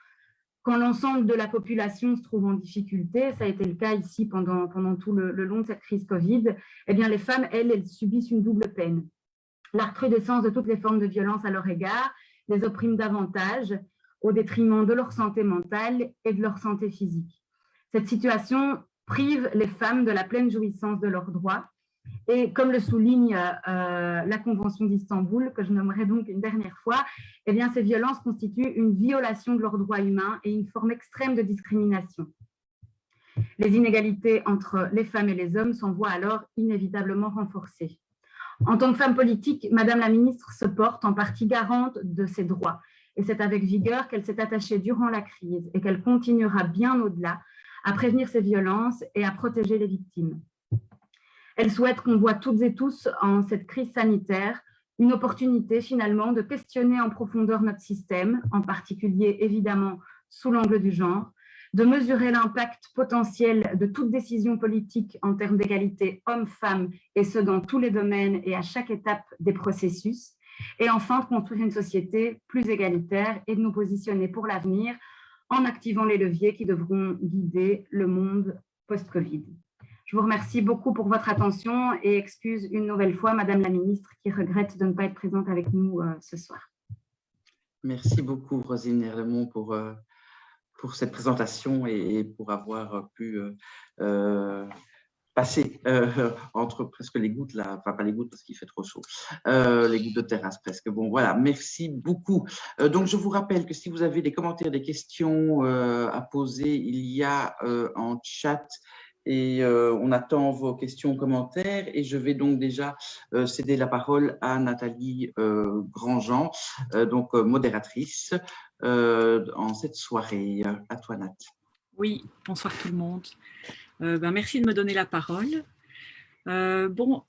quand l'ensemble de la population se trouve en difficulté, ça a été le cas ici pendant tout le long de cette crise Covid, eh bien les femmes, elles subissent une double peine. La recrudescence de toutes les formes de violence à leur égard les opprime davantage au détriment de leur santé mentale et de leur santé physique. Cette situation prive les femmes de la pleine jouissance de leurs droits. Et comme le souligne la Convention d'Istanbul, que je nommerai donc une dernière fois, eh bien, ces violences constituent une violation de leurs droits humains et une forme extrême de discrimination. Les inégalités entre les femmes et les hommes s'en voient alors inévitablement renforcées. En tant que femme politique, Madame la ministre se porte en partie garante de ces droits. Et c'est avec vigueur qu'elle s'est attachée durant la crise et qu'elle continuera bien au-delà à prévenir ces violences et à protéger les victimes. Elle souhaite qu'on voit toutes et tous en cette crise sanitaire une opportunité finalement de questionner en profondeur notre système, en particulier évidemment sous l'angle du genre, de mesurer l'impact potentiel de toute décision politique en termes d'égalité homme-femme, et ce dans tous les domaines et à chaque étape des processus, et enfin de construire une société plus égalitaire et de nous positionner pour l'avenir en activant les leviers qui devront guider le monde post-Covid. Je vous remercie beaucoup pour votre attention et excuse une nouvelle fois Madame la ministre qui regrette de ne pas être présente avec nous ce soir. Merci beaucoup Rosine Herlemont pour cette présentation et pour avoir pu passer entre presque les gouttes, là, enfin pas les gouttes parce qu'il fait trop chaud, les gouttes de terrasse presque. Bon voilà, merci beaucoup. Donc je vous rappelle que si vous avez des commentaires, des questions à poser, il y a en chat et on attend vos questions, commentaires et je vais donc déjà céder la parole à Nathalie Grandjean, donc modératrice en cette soirée. À toi Nat. Oui, bonsoir tout le monde. Merci de me donner la parole. Bon,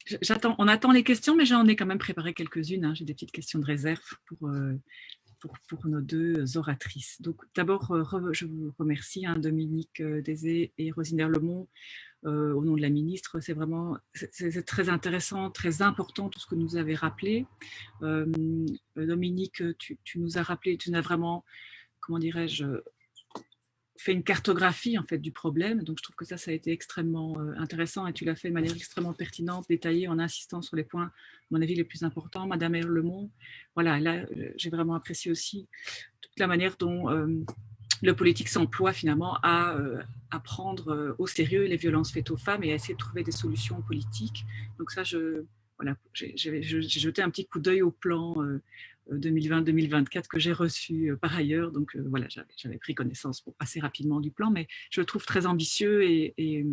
on attend les questions, mais j'en ai quand même préparé quelques-unes. Hein. J'ai des petites questions de réserve pour nos deux oratrices. Donc, d'abord, je vous remercie, hein, Dominique Dézé et Rosine Herlemont, au nom de la ministre. C'est vraiment très intéressant, très important tout ce que nous avez rappelé. Dominique, tu nous as rappelé, tu nous as vraiment, comment dirais-je, fait une cartographie en fait du problème, donc je trouve que ça a été extrêmement intéressant et tu l'as fait de manière extrêmement pertinente, détaillée, en insistant sur les points, à mon avis, les plus importants. Madame Herlemont, voilà, là j'ai vraiment apprécié aussi toute la manière dont le politique s'emploie finalement à prendre au sérieux les violences faites aux femmes et à essayer de trouver des solutions politiques. Donc ça, voilà, j'ai jeté un petit coup d'œil au plan 2020-2024 que j'ai reçu par ailleurs. Donc voilà, j'avais pris connaissance assez rapidement du plan, mais je le trouve très ambitieux et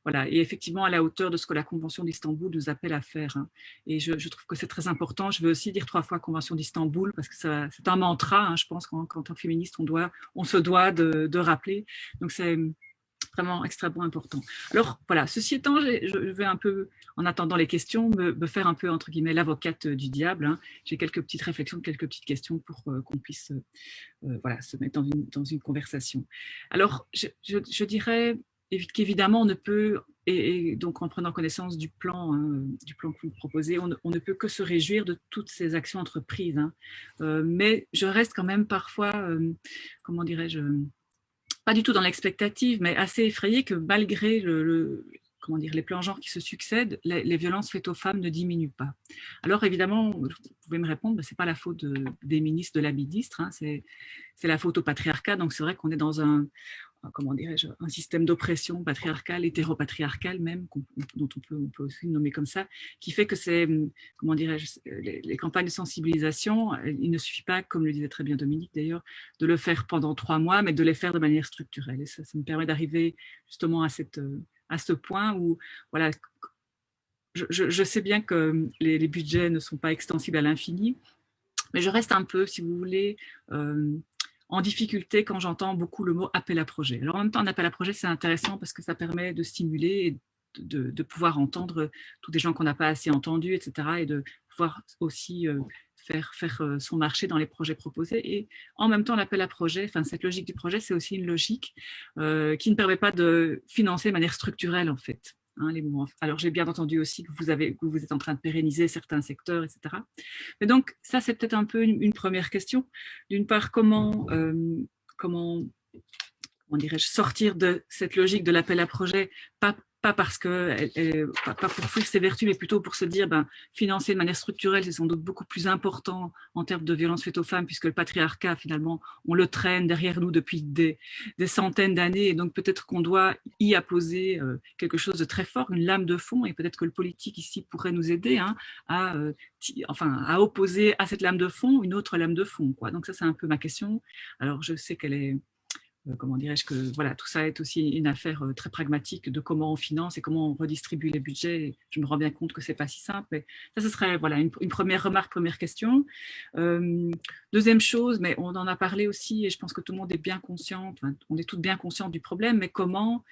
voilà, et effectivement à la hauteur de ce que la Convention d'Istanbul nous appelle à faire. Hein. Et je trouve que c'est très important. Je veux aussi dire 3 fois Convention d'Istanbul parce que c'est un mantra, hein, je pense qu'en tant que féministe, on se doit de rappeler. Donc c'est vraiment extrêmement important. Alors voilà, ceci étant, je vais un peu, en attendant les questions, me faire un peu, entre guillemets, l'avocate du diable. Hein. J'ai quelques petites réflexions, quelques petites questions pour qu'on puisse voilà, se mettre dans une conversation. Alors, je dirais qu'évidemment, on ne peut, et donc en prenant connaissance du plan que vous proposez, on ne peut que se réjouir de toutes ces actions entreprises. Hein. Mais je reste quand même parfois, comment dirais-je, pas du tout dans l'expectative, mais assez effrayée que malgré comment dire, les plans genre qui se succèdent, les violences faites aux femmes ne diminuent pas. Alors évidemment, vous pouvez me répondre, ce n'est pas la faute des ministres, de la ministre, hein, c'est la faute au patriarcat. Donc c'est vrai qu'on est dans un système d'oppression patriarcale, hétéropatriarcal même, dont on peut aussi le nommer comme ça, qui fait que c'est, comment dirais-je, les campagnes de sensibilisation, il ne suffit pas, comme le disait très bien Dominique d'ailleurs, de le faire pendant 3 mois, mais de les faire de manière structurelle. Et ça me permet d'arriver justement à ce point où, voilà, je sais bien que les budgets ne sont pas extensibles à l'infini, mais je reste un peu, si vous voulez, en difficulté quand j'entends beaucoup le mot appel à projet. Alors en même temps, un appel à projet, c'est intéressant parce que ça permet de stimuler et de pouvoir entendre tous des gens qu'on n'a pas assez entendus, etc. et de pouvoir aussi faire son marché dans les projets proposés. Et en même temps, l'appel à projet, enfin cette logique du projet, c'est aussi une logique qui ne permet pas de financer de manière structurelle en fait. Hein, les mouvements. Alors j'ai bien entendu aussi que vous êtes en train de pérenniser certains secteurs, etc. Mais donc ça c'est peut-être un peu une première question. D'une part, comment dirais-je, sortir de cette logique de l'appel à projet, pas parce que pas pour fuir ses vertus, mais plutôt pour se dire, financer de manière structurelle, c'est sans doute beaucoup plus important en termes de violences faites aux femmes, puisque le patriarcat, finalement, on le traîne derrière nous depuis des centaines d'années, et donc peut-être qu'on doit y apposer quelque chose de très fort, une lame de fond, et peut-être que le politique ici pourrait nous aider à opposer à cette lame de fond une autre lame de fond, quoi. Donc ça, c'est un peu ma question. Alors, je sais qu'elle est comment dirais-je, que voilà, tout ça est aussi une affaire très pragmatique de comment on finance et comment on redistribue les budgets. Et je me rends bien compte que ce n'est pas si simple. Mais ça, ce serait voilà, une première remarque, première question. Deuxième chose, mais on en a parlé aussi, et je pense que tout le monde est bien conscient, on est toutes bien conscientes du problème, mais comment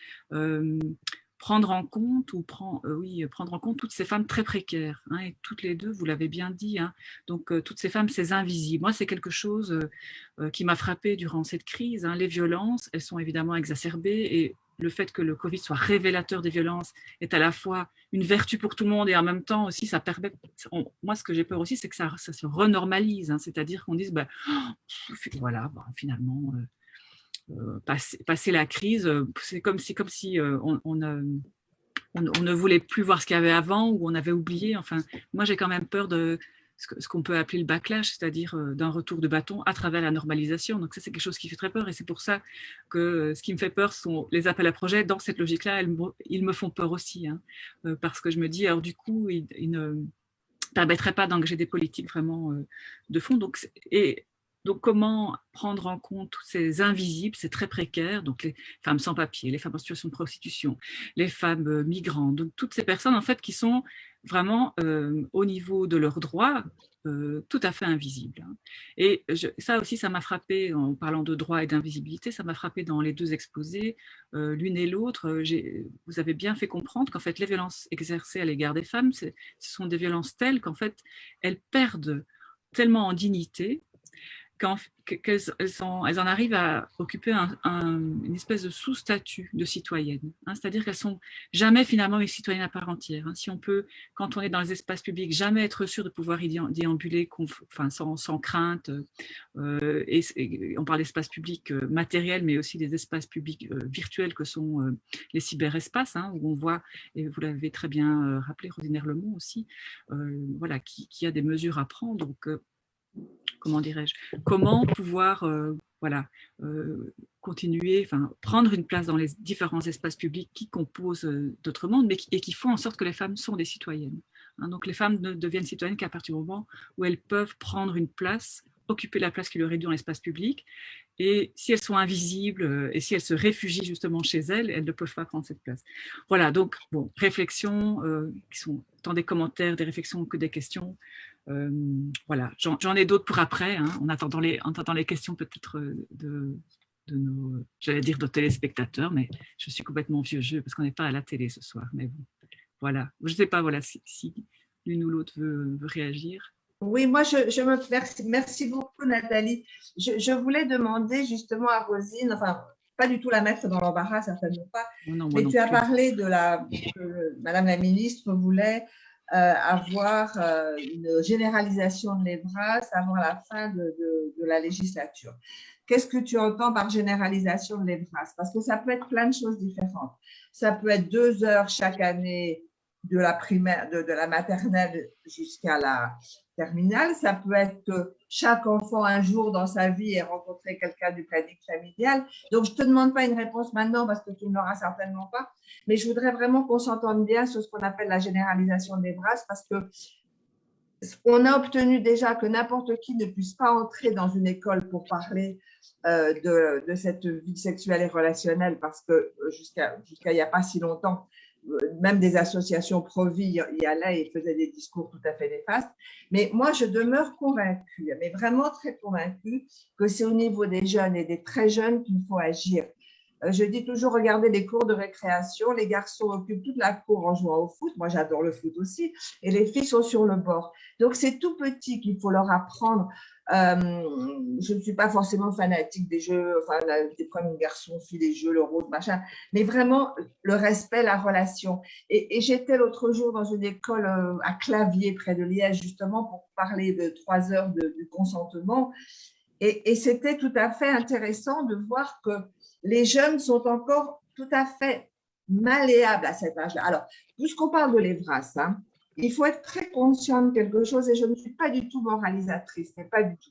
prendre en compte toutes ces femmes très précaires, hein, et toutes les deux, vous l'avez bien dit, hein, donc toutes ces femmes, ces invisibles. Moi, c'est quelque chose qui m'a frappée durant cette crise, hein. Les violences, elles sont évidemment exacerbées, et le fait que le Covid soit révélateur des violences est à la fois une vertu pour tout le monde, et en même temps aussi, ça permet, moi, ce que j'ai peur aussi, c'est que ça se renormalise, hein, c'est-à-dire qu'on dise, voilà, finalement... passer la crise, c'est comme si on ne voulait plus voir ce qu'il y avait avant, ou on avait oublié. Enfin, moi, j'ai quand même peur de ce qu'on peut appeler le backlash, c'est-à-dire d'un retour de bâton à travers la normalisation. Donc ça, c'est quelque chose qui fait très peur, et c'est pour ça que ce qui me fait peur sont les appels à projets. Dans cette logique-là, ils me font peur aussi, hein, parce que je me dis, alors du coup, ils ne permettraient pas d'engager des politiques vraiment de fond. Donc, comment prendre en compte tous ces invisibles, c'est très précaire, donc les femmes sans papier, les femmes en situation de prostitution, les femmes migrantes, donc toutes ces personnes en fait qui sont vraiment au niveau de leurs droits tout à fait invisibles. Hein. Et ça aussi, ça m'a frappé en parlant de droits et d'invisibilité, ça m'a frappé dans les deux exposés, l'une et l'autre. Vous avez bien fait comprendre qu'en fait les violences exercées à l'égard des femmes, ce sont des violences telles qu'en fait elles perdent tellement en dignité qu'elles en arrivent à occuper une espèce de sous-statut de citoyenne. Hein, c'est-à-dire qu'elles ne sont jamais finalement une citoyenne à part entière. Hein. Si on peut, quand on est dans les espaces publics, jamais être sûr de pouvoir y déambuler sans crainte, et on parle d'espaces publics matériels, mais aussi des espaces publics virtuels que sont les cyberespaces, hein, où on voit, et vous l'avez très bien rappelé, Rosine Erlemont aussi, voilà, qui a des mesures à prendre. Donc, comment dirais-je, comment pouvoir continuer, prendre une place dans les différents espaces publics qui composent notre monde, et qui font en sorte que les femmes sont des citoyennes. Hein, donc les femmes ne deviennent citoyennes qu'à partir du moment où elles peuvent prendre une place, occuper la place qui leur est due dans l'espace public, et si elles sont invisibles et si elles se réfugient justement chez elles, elles ne peuvent pas prendre cette place. Voilà, donc bon, réflexions qui sont tant des commentaires, des réflexions que des questions. Voilà, j'en ai d'autres pour après, hein, en attendant les questions peut-être de nos, j'allais dire de téléspectateurs, mais je suis complètement vieux jeu parce qu'on n'est pas à la télé ce soir. Mais bon, voilà, je ne sais pas, voilà, si l'une ou l'autre veut réagir. Oui, moi, merci beaucoup, Nathalie. Je voulais demander justement à Rosine, enfin, pas du tout la mettre dans l'embarras, certainement pas, mais tu as parlé que Madame la ministre voulait avoir une généralisation de l'EVRAS avant la fin de la législature. Qu'est-ce que tu entends par généralisation de l'EVRAS? Parce que ça peut être plein de choses différentes. Ça peut être 2 heures chaque année de la primaire, de la maternelle jusqu'à la terminale. Ça peut être que chaque enfant, un jour dans sa vie, ait rencontré quelqu'un du planning familial. Donc, je ne te demande pas une réponse maintenant parce que tu ne l'auras certainement pas. Mais je voudrais vraiment qu'on s'entende bien sur ce qu'on appelle la généralisation de l'EVRAS parce que on a obtenu déjà que n'importe qui ne puisse pas entrer dans une école pour parler de cette vie sexuelle et relationnelle parce que jusqu'à il n'y a pas si longtemps, même des associations pro-vie y allaient et faisaient des discours tout à fait néfastes. Mais moi, je demeure convaincue, mais vraiment très convaincue, que c'est au niveau des jeunes et des très jeunes qu'il faut agir. Je dis toujours, regardez les cours de récréation, les garçons occupent toute la cour en jouant au foot, moi j'adore le foot aussi, et les filles sont sur le bord. Donc c'est tout petit qu'il faut leur apprendre. Je ne suis pas forcément fanatique des jeux, enfin des premiers garçons, filles, les jeux, le rose, machin, mais vraiment le respect, la relation. Et j'étais l'autre jour dans une école à Clavier, près de Liège, justement pour parler de 3 heures du consentement. Et c'était tout à fait intéressant de voir que les jeunes sont encore tout à fait malléables à cet âge-là. Alors, puisqu'on parle de l'EVRAS, il faut être très conscient de quelque chose et je ne suis pas du tout moralisatrice, mais pas du tout.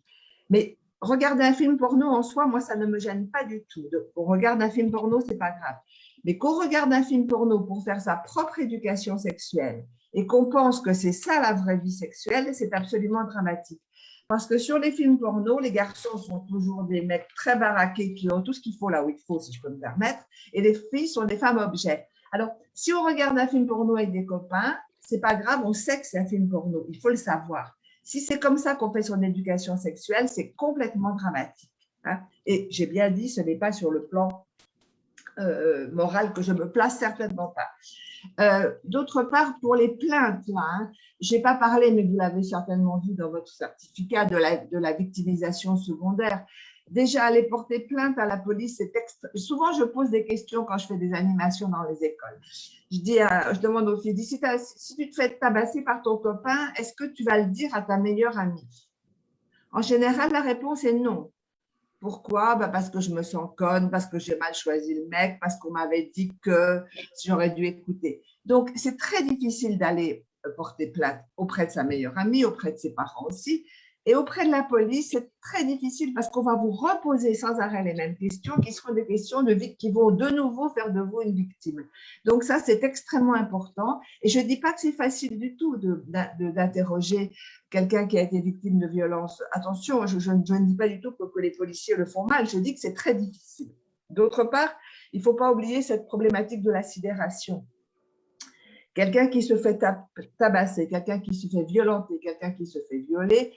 Mais regarder un film porno en soi, moi, ça ne me gêne pas du tout. On regarde un film porno, ce n'est pas grave. Mais qu'on regarde un film porno pour faire sa propre éducation sexuelle et qu'on pense que c'est ça la vraie vie sexuelle, c'est absolument dramatique. Parce que sur les films porno, les garçons sont toujours des mecs très baraqués qui ont tout ce qu'il faut là où il faut, si je peux me permettre, et les filles sont des femmes objets. Alors, si on regarde un film porno avec des copains, c'est pas grave, on sait que c'est un film porno, il faut le savoir. Si c'est comme ça qu'on fait son éducation sexuelle, c'est complètement dramatique. Et j'ai bien dit, ce n'est pas sur le plan moral que je me place, certainement pas. D'autre part, pour les plaintes, là, je n'ai pas parlé, mais vous l'avez certainement vu dans votre certificat de la victimisation secondaire. Déjà, aller porter plainte à la police, souvent je pose des questions quand je fais des animations dans les écoles. Je demande aux filles, si tu te fais tabasser par ton copain, est-ce que tu vas le dire à ta meilleure amie? En général, la réponse est non. Pourquoi? Parce que je me sens conne, parce que j'ai mal choisi le mec, parce qu'on m'avait dit que j'aurais dû écouter. Donc, c'est très difficile d'aller porter plainte auprès de sa meilleure amie, auprès de ses parents aussi. Et auprès de la police, c'est très difficile parce qu'on va vous reposer sans arrêt les mêmes questions qui seront des questions qui vont de nouveau faire de vous une victime. Donc ça, c'est extrêmement important. Et je ne dis pas que c'est facile du tout d'interroger quelqu'un qui a été victime de violence. Attention, je ne dis pas du tout que les policiers le font mal, je dis que c'est très difficile. D'autre part, il ne faut pas oublier cette problématique de la sidération. Quelqu'un qui se fait tabasser, quelqu'un qui se fait violenter, quelqu'un qui se fait violer,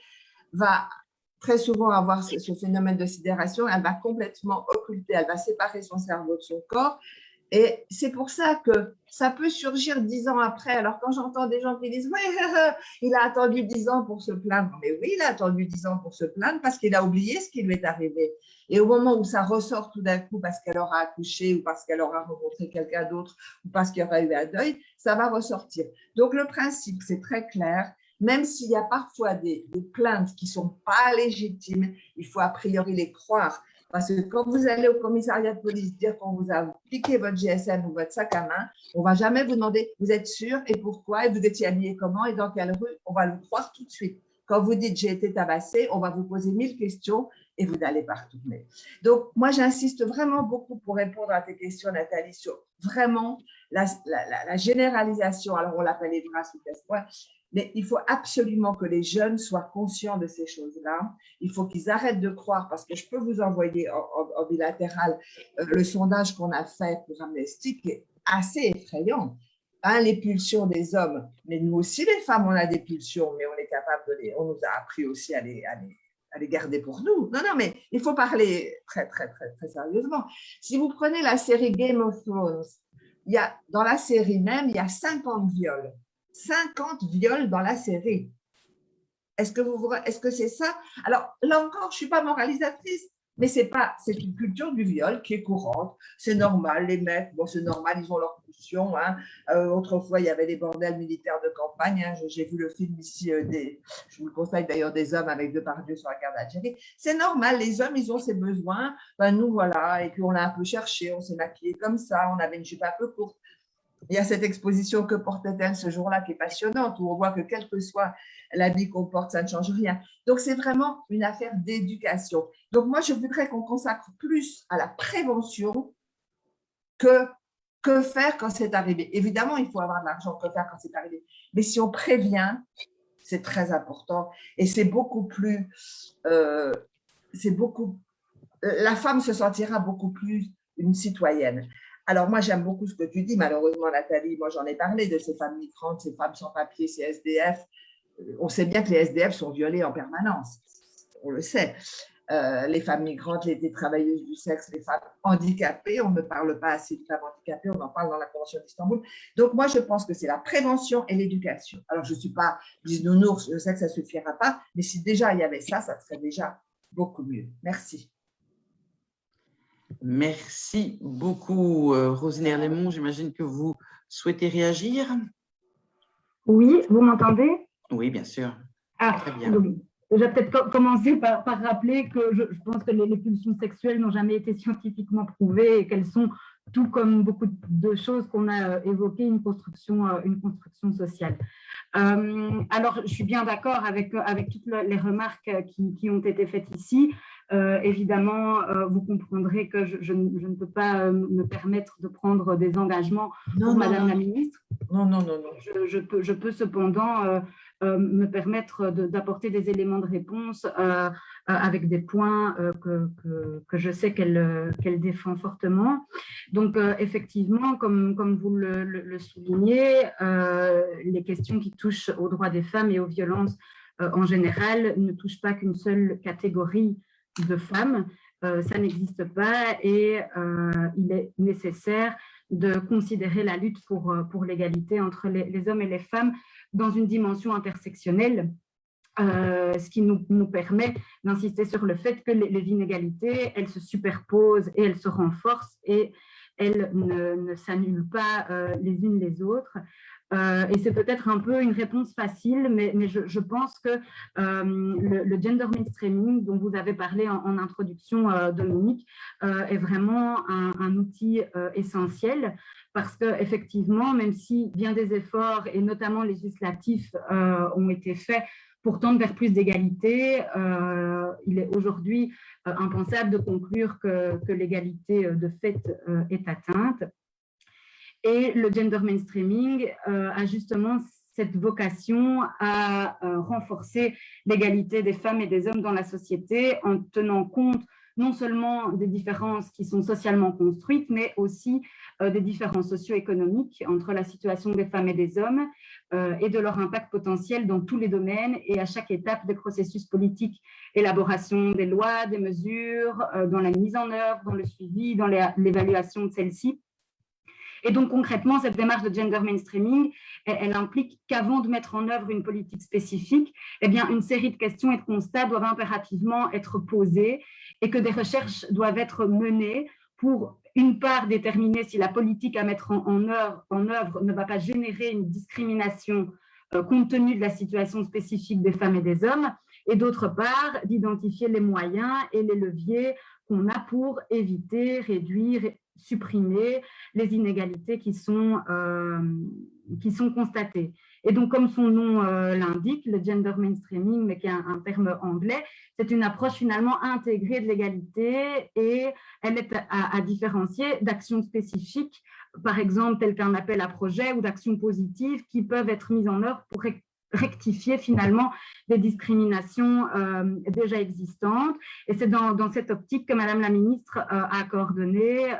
va très souvent avoir ce phénomène de sidération, elle va complètement occulter, elle va séparer son cerveau de son corps. Et c'est pour ça que ça peut surgir 10 ans après. Alors, quand j'entends des gens qui disent « Oui, il a attendu 10 ans pour se plaindre », mais oui, il a attendu 10 ans pour se plaindre parce qu'il a oublié ce qui lui est arrivé. Et au moment où ça ressort tout d'un coup parce qu'elle aura accouché ou parce qu'elle aura rencontré quelqu'un d'autre ou parce qu'il y aura eu un deuil, ça va ressortir. Donc, le principe, c'est très clair. Même s'il y a parfois des plaintes qui ne sont pas légitimes, il faut a priori les croire. Parce que quand vous allez au commissariat de police dire qu'on vous a piqué votre GSM ou votre sac à main, on ne va jamais vous demander « vous êtes sûr et pourquoi et vous étiez habillé comment et dans quelle rue ?» On va le croire tout de suite. Quand vous dites « j'ai été tabassé », on va vous poser 1000 questions et vous n'allez pas retourner. Donc, moi, j'insiste vraiment beaucoup pour répondre à tes questions, Nathalie, sur vraiment la généralisation. Alors, on l'appelle EVRAS ou test-point. Mais il faut absolument que les jeunes soient conscients de ces choses-là. Il faut qu'ils arrêtent de croire, parce que je peux vous envoyer en bilatéral le sondage qu'on a fait pour Amnesty, qui est assez effrayant. Les pulsions des hommes, mais nous aussi, les femmes, on a des pulsions, mais on est capable on nous a appris aussi à les garder pour nous. Non, mais il faut parler très, très, très, très sérieusement. Si vous prenez la série Game of Thrones, dans la série même, il y a 50 viols. 50 viols dans la série. Est-ce que c'est ça? Alors, là encore, je ne suis pas moralisatrice, Mais c'est une culture du viol qui est courante. C'est normal, les mecs, bon, c'est normal, ils ont leur pulsion. Hein. Autrefois, il y avait des bordels militaires de campagne. Hein. J'ai vu le film ici, je vous le conseille d'ailleurs, des hommes avec Depardieu sur la guerre d'Algérie. C'est normal, les hommes, ils ont ces besoins. Ben, nous, voilà, et puis on l'a un peu cherché, on s'est maquillé comme ça, on avait une jupe un peu courte. Il y a cette exposition Que portait-elle ce jour-là qui est passionnante, où on voit que quel que soit l'habit qu'on porte, ça ne change rien. Donc, c'est vraiment une affaire d'éducation. Donc, moi, je voudrais qu'on consacre plus à la prévention que faire quand c'est arrivé. Évidemment, il faut avoir de l'argent, que faire quand c'est arrivé. Mais si on prévient, c'est très important. Et c'est beaucoup plus... la femme se sentira beaucoup plus une citoyenne. Alors, moi, j'aime beaucoup ce que tu dis. Malheureusement, Nathalie, moi, j'en ai parlé de ces femmes migrantes, ces femmes sans papier, ces SDF. On sait bien que les SDF sont violés en permanence. On le sait. Les femmes migrantes, les travailleuses du sexe, les femmes handicapées. On ne parle pas assez de femmes handicapées. On en parle dans la Convention d'Istanbul. Donc, moi, je pense que c'est la prévention et l'éducation. Alors, je ne suis pas bisounours. Je sais que ça ne suffira pas. Mais si déjà il y avait ça, ça serait déjà beaucoup mieux. Merci. Merci beaucoup, Rosine Erlemont. J'imagine que vous souhaitez réagir. Oui, vous m'entendez? Oui, bien sûr. Ah, très bien. Donc, je vais peut-être commencer par rappeler que je pense que les pulsions sexuelles n'ont jamais été scientifiquement prouvées et qu'elles sont, tout comme beaucoup de choses qu'on a évoquées, une construction sociale. Alors, je suis bien d'accord avec toutes les remarques qui ont été faites ici. Évidemment, vous comprendrez que je ne peux pas me permettre de prendre des engagements pour Madame la ministre. Non. Je peux cependant me permettre d'apporter des éléments de réponse avec des points que je sais qu'elle défend fortement. Donc, effectivement, comme vous le soulignez, les questions qui touchent aux droits des femmes et aux violences en général ne touchent pas qu'une seule catégorie de femmes. Ça n'existe pas et il est nécessaire de considérer la lutte pour l'égalité entre les hommes et les femmes dans une dimension intersectionnelle, ce qui nous permet d'insister sur le fait que les inégalités, elles se superposent et elles se renforcent et elles ne s'annulent pas les unes les autres. Et c'est peut-être un peu une réponse facile, mais je pense que le gender mainstreaming dont vous avez parlé en introduction, Dominique, est vraiment un outil essentiel parce qu'effectivement, même si bien des efforts, et notamment législatifs, ont été faits pour tendre vers plus d'égalité, il est aujourd'hui impensable de conclure que l'égalité de fait est atteinte. Et le gender mainstreaming a justement cette vocation à renforcer l'égalité des femmes et des hommes dans la société en tenant compte non seulement des différences qui sont socialement construites, mais aussi des différences socio-économiques entre la situation des femmes et des hommes et de leur impact potentiel dans tous les domaines et à chaque étape des processus politiques, élaboration des lois, des mesures, dans la mise en œuvre, dans le suivi, dans l'évaluation de celles-ci. Et donc, concrètement, cette démarche de gender mainstreaming, elle implique qu'avant de mettre en œuvre une politique spécifique, eh bien, une série de questions et de constats doivent impérativement être posées et que des recherches doivent être menées pour, une part, déterminer si la politique à mettre en œuvre ne va pas générer une discrimination compte tenu de la situation spécifique des femmes et des hommes, et d'autre part, d'identifier les moyens et les leviers qu'on a pour éviter, réduire, supprimer les inégalités qui sont constatées. Et donc, comme son nom l'indique, le gender mainstreaming, mais qui est un terme anglais, c'est une approche finalement intégrée de l'égalité et elle est à différencier d'actions spécifiques, par exemple, telles qu'un appel à projet ou d'actions positives qui peuvent être mises en œuvre pour rectifier finalement des discriminations déjà existantes. Et c'est dans cette optique que Madame la ministre a coordonné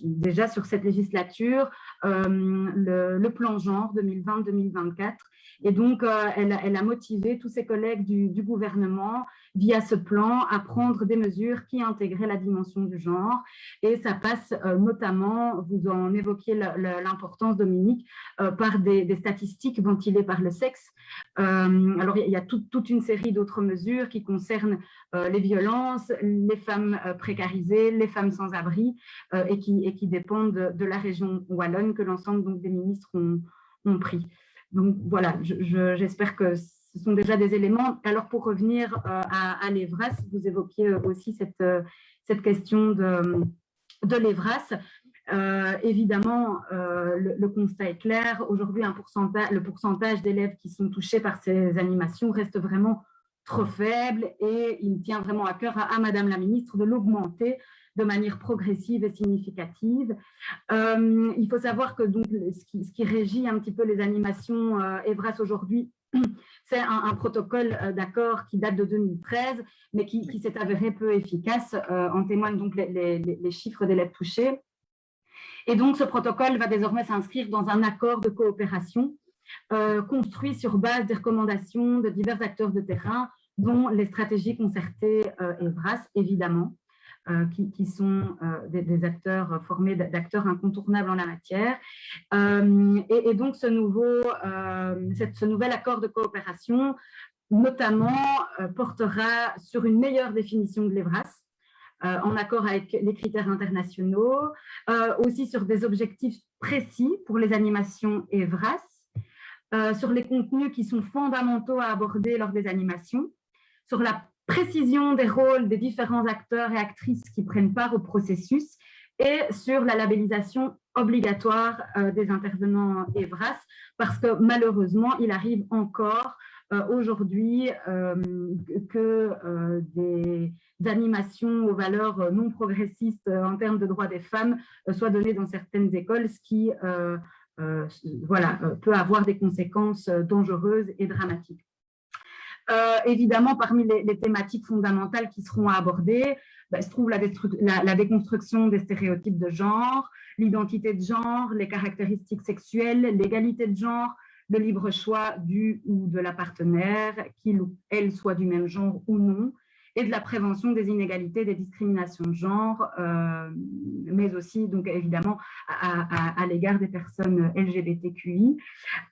déjà sur cette législature le plan genre 2020-2024. Et donc, elle a motivé tous ses collègues du gouvernement via ce plan, à prendre des mesures qui intégraient la dimension du genre. Et ça passe notamment, vous en évoquiez l'importance, Dominique, par des statistiques ventilées par le sexe. Alors, il y a toute une série d'autres mesures qui concernent les violences, les femmes précarisées, les femmes sans abri, et qui dépendent de la région wallonne que l'ensemble donc, des ministres ont pris. Donc voilà, j'espère que ce sont déjà des éléments. Alors pour revenir à l'EVRAS, vous évoquiez aussi cette question de l'EVRAS. Évidemment, le constat est clair. Aujourd'hui, le pourcentage d'élèves qui sont touchés par ces animations reste vraiment trop faible et il tient vraiment à cœur à Madame la Ministre de l'augmenter de manière progressive et significative. Il faut savoir que donc, ce qui régit un petit peu les animations EVRAS aujourd'hui, c'est un protocole d'accord qui date de 2013, mais qui s'est avéré peu efficace. En témoignent donc les chiffres d'élèves touchés. Et donc, ce protocole va désormais s'inscrire dans un accord de coopération construit sur base des recommandations de divers acteurs de terrain, dont les stratégies concertées EVRAS, évidemment, qui sont des acteurs formés d'acteurs incontournables en la matière. Et donc, ce nouvel accord de coopération, notamment, portera sur une meilleure définition de l'EVRAS, en accord avec les critères internationaux, aussi sur des objectifs précis pour les animations EVRAS, sur les contenus qui sont fondamentaux à aborder lors des animations, sur la précision des rôles des différents acteurs et actrices qui prennent part au processus et sur la labellisation obligatoire des intervenants EVRAS, parce que malheureusement, il arrive encore aujourd'hui que des animations aux valeurs non progressistes en termes de droits des femmes soient données dans certaines écoles, ce qui peut avoir des conséquences dangereuses et dramatiques. Évidemment, parmi les thématiques fondamentales qui seront abordées, se trouve la déconstruction des stéréotypes de genre, l'identité de genre, les caractéristiques sexuelles, l'égalité de genre, le libre choix du ou de la partenaire, qu'il ou elle soit du même genre ou non, et de la prévention des inégalités, des discriminations de genre, mais aussi, donc, évidemment, à l'égard des personnes LGBTQI.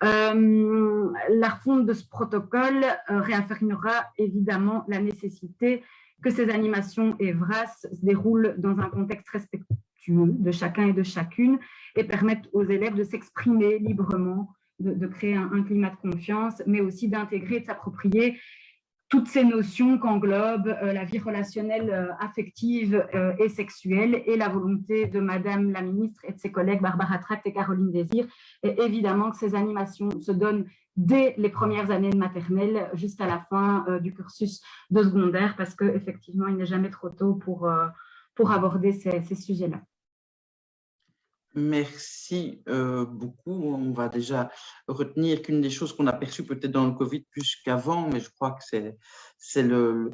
La refonte de ce protocole réaffirmera évidemment la nécessité que ces animations EVRAS se déroulent dans un contexte respectueux de chacun et de chacune et permettent aux élèves de s'exprimer librement, de créer un climat de confiance, mais aussi d'intégrer, de s'approprier toutes ces notions qu'englobe la vie relationnelle, affective et sexuelle, et la volonté de Madame la Ministre et de ses collègues Barbara Tract et Caroline Désir, et évidemment que ces animations se donnent dès les premières années de maternelle jusqu'à la fin du cursus de secondaire, parce qu'effectivement, il n'est jamais trop tôt pour aborder ces sujets-là. Merci beaucoup. On va déjà retenir qu'une des choses qu'on a perçues peut-être dans le Covid plus qu'avant, mais je crois que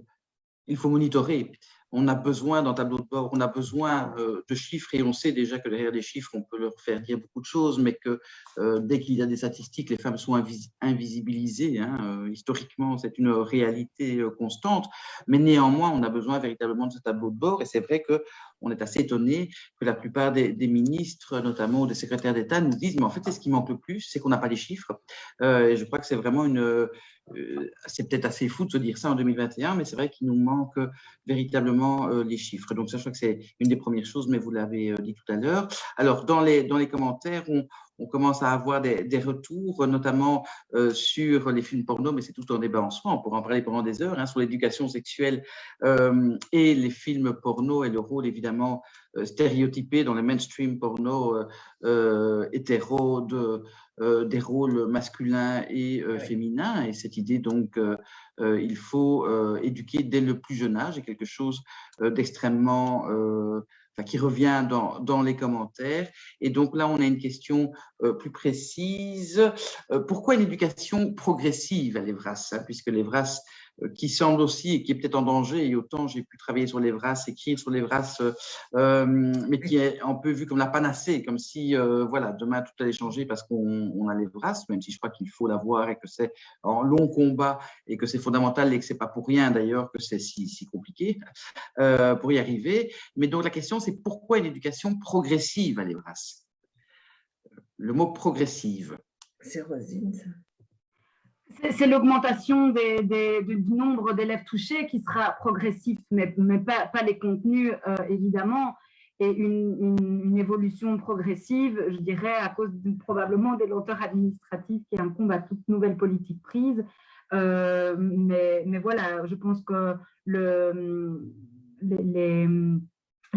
il faut monitorer. On a besoin d'un tableau de bord, on a besoin de chiffres, et on sait déjà que derrière les chiffres, on peut leur faire dire beaucoup de choses, mais que dès qu'il y a des statistiques, les femmes sont invisibilisées. Historiquement, c'est une réalité constante, mais néanmoins, on a besoin véritablement de ce tableau de bord, et c'est vrai qu'on est assez étonné que la plupart des ministres, notamment des secrétaires d'État, nous disent, mais en fait, ce qui manque le plus, c'est qu'on n'a pas les chiffres. Et je crois que c'est vraiment c'est peut-être assez fou de se dire ça en 2021, mais c'est vrai qu'il nous manque véritablement les chiffres. Donc ça, je crois que c'est une des premières choses, mais vous l'avez dit tout à l'heure. Alors, dans les commentaires, on commence à avoir des retours, notamment sur les films porno, mais c'est tout un débat en soi, on pourra en parler pendant des heures, sur l'éducation sexuelle et les films porno et le rôle évidemment stéréotypé dans les mainstream porno hétéro des rôles masculins et féminins. Et cette idée, donc, il faut éduquer dès le plus jeune âge, est quelque chose d'extrêmement... qui revient dans les commentaires. Et donc là, on a une question plus précise. Pourquoi une éducation progressive à l'EVRAS, puisque l'EVRAS qui semble aussi et qui est peut-être en danger. Et autant j'ai pu travailler sur l'Evras, écrire sur l'Evras, mais qui est un peu vu comme la panacée, comme si voilà, demain tout allait changer parce qu'on a l'Evras, même si je crois qu'il faut l'avoir et que c'est un long combat et que c'est fondamental et que c'est pas pour rien d'ailleurs que c'est si compliqué pour y arriver. Mais donc la question c'est pourquoi une éducation progressive à l'Evras? Le mot progressive. C'est Rosine, ça. C'est l'augmentation du nombre d'élèves touchés qui sera progressif, mais pas les contenus, évidemment, et une évolution progressive, je dirais, à cause probablement des lenteurs administratives qui incombent à toute nouvelle politique prise. Mais voilà, je pense que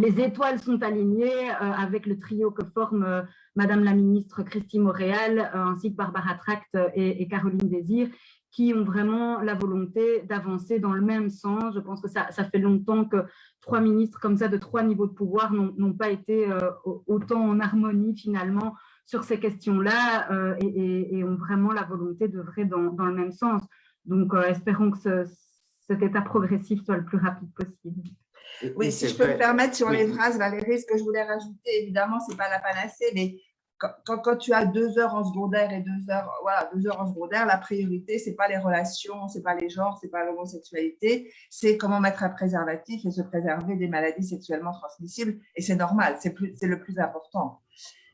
les étoiles sont alignées avec le trio que forme Madame la ministre Christine Moréal, ainsi que Barbara Tract et Caroline Désir, qui ont vraiment la volonté d'avancer dans le même sens. Je pense que ça fait longtemps que 3 ministres comme ça, de 3 niveaux de pouvoir, n'ont pas été autant en harmonie finalement sur ces questions-là et ont vraiment la volonté d'œuvrer dans le même sens. Donc, espérons que cet état progressif soit le plus rapide possible. Oui, si je peux me permettre sur les phrases, Valérie, ce que je voulais rajouter, évidemment, ce n'est pas la panacée, mais quand tu as 2 heures en secondaire et 2 heures en secondaire, la priorité, ce n'est pas les relations, ce n'est pas les genres, ce n'est pas l'homosexualité, c'est comment mettre un préservatif et se préserver des maladies sexuellement transmissibles. Et c'est normal, c'est le plus important.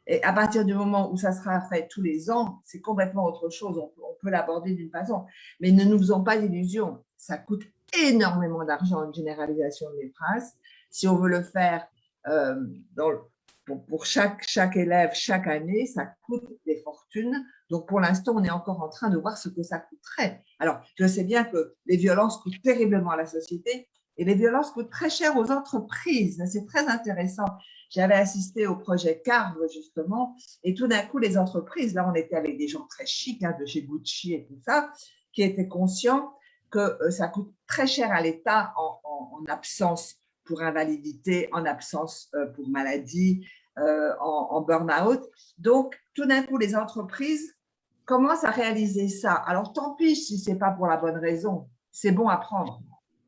Et à partir du moment où ça sera fait tous les ans, c'est complètement autre chose. On peut l'aborder d'une façon. Mais ne nous faisons pas d'illusions. Ça coûte énormément d'argent, une généralisation de l'EFRAS. Si on veut le faire pour chaque élève, chaque année, ça coûte des fortunes. Donc, pour l'instant, on est encore en train de voir ce que ça coûterait. Alors, je sais bien que les violences coûtent terriblement à la société et les violences coûtent très cher aux entreprises. C'est très intéressant. J'avais assisté au projet Carve, justement, et tout d'un coup, les entreprises, là, on était avec des gens très chics, de chez Gucci et tout ça, qui étaient conscients que ça coûte très cher à l'État en absence pour invalidité, en absence pour maladie, en burn-out. Donc, tout d'un coup, les entreprises commencent à réaliser ça. Alors, tant pis si ce n'est pas pour la bonne raison, c'est bon à prendre.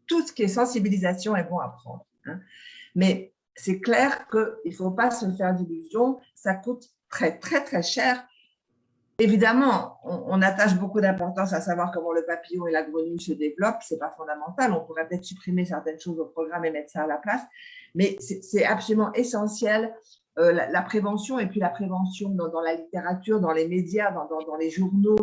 Tout ce qui est sensibilisation est bon à prendre. Mais c'est clair qu'il ne faut pas se faire d'illusions, ça coûte très, très, très cher. Évidemment, on attache beaucoup d'importance à savoir comment le papillon et la grenouille se développent, ce n'est pas fondamental, on pourrait peut-être supprimer certaines choses au programme et mettre ça à la place, mais c'est absolument essentiel, la prévention, et puis la prévention dans la littérature, dans les médias, dans les journaux,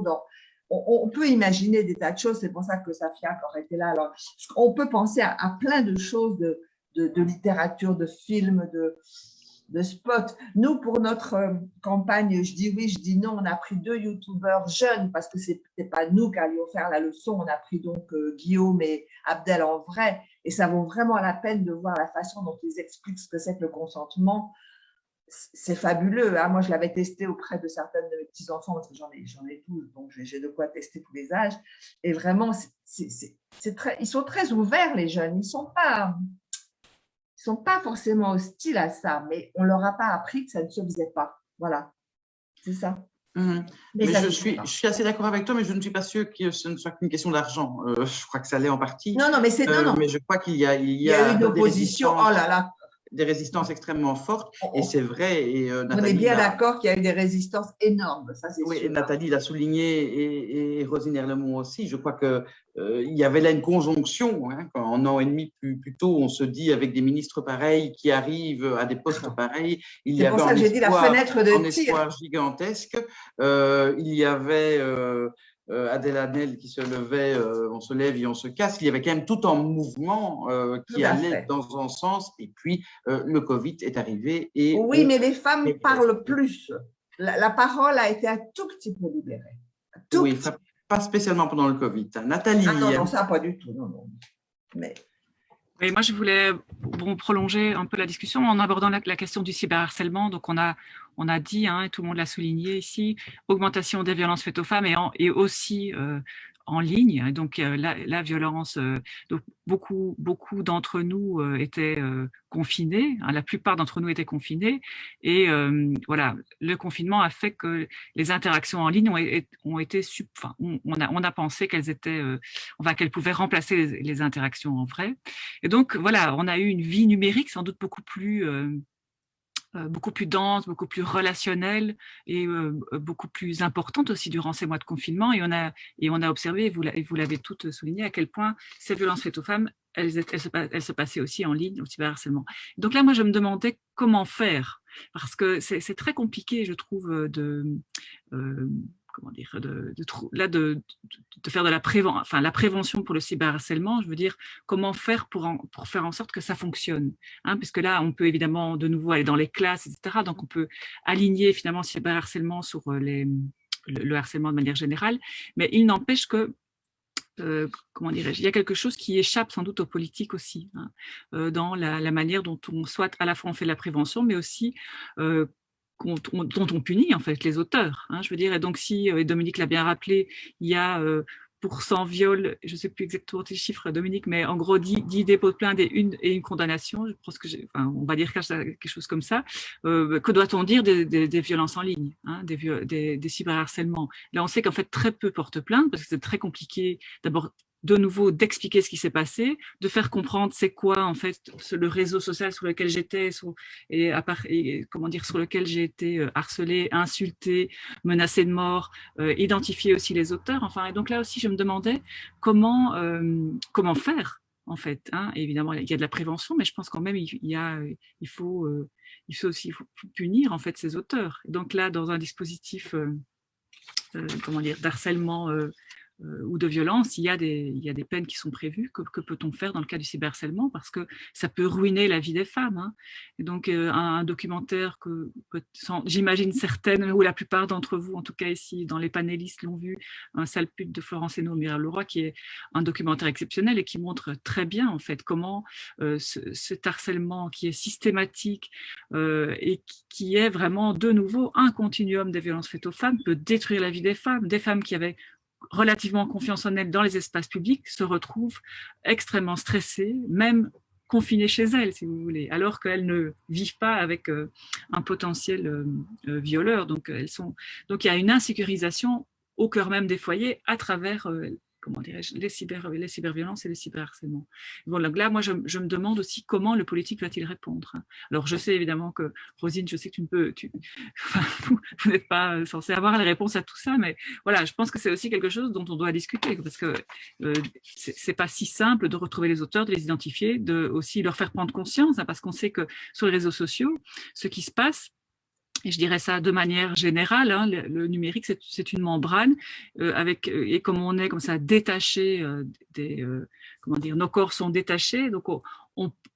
on peut imaginer des tas de choses, c'est pour ça que Safia aurait été là. Alors, on peut penser à plein de choses de littérature, de films, de spots. Nous, pour notre campagne Je dis oui, je dis non, on a pris 2 youtubeurs jeunes parce que ce n'était pas nous qui allions faire la leçon. On a pris donc Guillaume et Abdel en vrai. Et ça vaut vraiment la peine de voir la façon dont ils expliquent ce que c'est que le consentement. C'est fabuleux. Moi, je l'avais testé auprès de certaines de mes petits-enfants parce que j'en ai 12, donc j'ai de quoi tester tous les âges. Et vraiment, ils sont très ouverts, les jeunes. Ils sont pas forcément hostiles à ça, mais on ne leur a pas appris que ça ne se faisait pas. Voilà, c'est ça. Mais je suis assez d'accord avec toi, mais je ne suis pas sûre que ce ne soit qu'une question d'argent. Je crois que ça l'est en partie. Non, mais c'est non. Mais je crois qu'il y a eu une opposition. Oh là là. Des résistances extrêmement fortes, et c'est vrai. Et, on est bien d'accord qu'il y a eu des résistances énormes, ça c'est sûr. Et Nathalie l'a souligné, et Rosine Erlemont aussi. Je crois qu'il y avait là une conjonction. Quand, 1 an et demi plus tôt, on se dit avec des ministres pareils qui arrivent à des postes pareils, il y avait un espoir gigantesque. Il y avait Adèle Haenel qui se levait, on se lève et on se casse. Il y avait quand même tout un mouvement qui allait dans un sens, et puis le Covid est arrivé. Et oui, mais les femmes parlent plus. La parole a été un tout petit peu libérée. Oui, pas spécialement pendant le Covid. Nathalie. Non, ça pas du tout. Non. Mais... Oui, moi, je voulais prolonger un peu la discussion en abordant la question du cyberharcèlement. Donc, on a dit, et tout le monde l'a souligné ici, augmentation des violences faites aux femmes et aussi en ligne. Donc la violence, donc beaucoup d'entre nous étaient confinés, hein, la plupart d'entre nous étaient confinés, et voilà, le confinement a fait que les interactions en ligne ont été, enfin, on a pensé qu'elles étaient, enfin, qu'elles pouvaient remplacer les interactions en vrai. Et donc voilà, on a eu une vie numérique sans doute beaucoup plus dense, beaucoup plus relationnelle et beaucoup plus importante aussi durant ces mois de confinement. Et on a observé, et vous l'avez toutes souligné, à quel point ces violences faites aux femmes, elles se passaient aussi en ligne, au cyberharcèlement. Donc là, moi, je me demandais comment faire, parce que c'est très compliqué, je trouve, comment dire, de faire de la prévention pour le cyberharcèlement. Je veux dire, comment faire pour faire en sorte que ça fonctionne, hein, puisque là, on peut évidemment de nouveau aller dans les classes, etc. Donc, on peut aligner finalement le cyberharcèlement sur le harcèlement de manière générale, mais il n'empêche que comment dirais-je, il y a quelque chose qui échappe sans doute aux politiques aussi, hein, dans la manière dont soit à la fois on fait de la prévention, mais aussi dont on punit en fait les auteurs, hein, je veux dire. Et donc si, et Dominique l'a bien rappelé, il y a pour 100 viols, je ne sais plus exactement tes chiffres, Dominique, mais en gros 10 dépôts de plainte et une condamnation. Je pense que on va dire quelque chose comme ça. Que doit-on dire des violences en ligne, hein, des cyberharcèlements? Là, on sait qu'en fait très peu portent plainte parce que c'est très compliqué d'abord de nouveau d'expliquer ce qui s'est passé, de faire comprendre c'est quoi en fait le réseau social sur lequel j'étais et comment dire, sur lequel j'ai été harcelée, insultée, menacée de mort, identifier aussi les auteurs. Enfin, et donc là aussi je me demandais comment faire en fait, hein. Et évidemment il y a de la prévention, mais je pense quand même il faut aussi punir en fait ces auteurs. Et donc là dans un dispositif comment dire, d'harcèlement ou de violence, il y a des peines qui sont prévues. Que peut-on faire dans le cas du cyberharcèlement? Parce que ça peut ruiner la vie des femmes, hein. Et donc, un documentaire j'imagine certaines, ou la plupart d'entre vous, en tout cas ici, dans les panélistes, l'ont vu, un sale pute de Florence Hénault, Myriam Leroy, qui est un documentaire exceptionnel et qui montre très bien, en fait, comment cet harcèlement qui est systématique et qui est vraiment, de nouveau, un continuum des violences faites aux femmes, peut détruire la vie des femmes qui avaient relativement confiance en elles dans les espaces publics, se retrouvent extrêmement stressées, même confinées chez elles, si vous voulez, alors qu'elles ne vivent pas avec un potentiel violeur. Donc, donc, il y a une insécurisation au cœur même des foyers à travers comment dirais-je, les cyberviolences et les cyberharcèlements. Bon, là, moi, je me demande aussi comment le politique va-t-il répondre. Alors, je sais évidemment que, Rosine, je sais que vous n'êtes pas censée avoir les réponses à tout ça, mais voilà, je pense que c'est aussi quelque chose dont on doit discuter, parce que c'est pas si simple de retrouver les auteurs, de les identifier, de aussi leur faire prendre conscience, hein, parce qu'on sait que sur les réseaux sociaux, ce qui se passe, et je dirais ça de manière générale, hein, le numérique, c'est une membrane et comme on est comme ça détaché comment dire, nos corps sont détachés, donc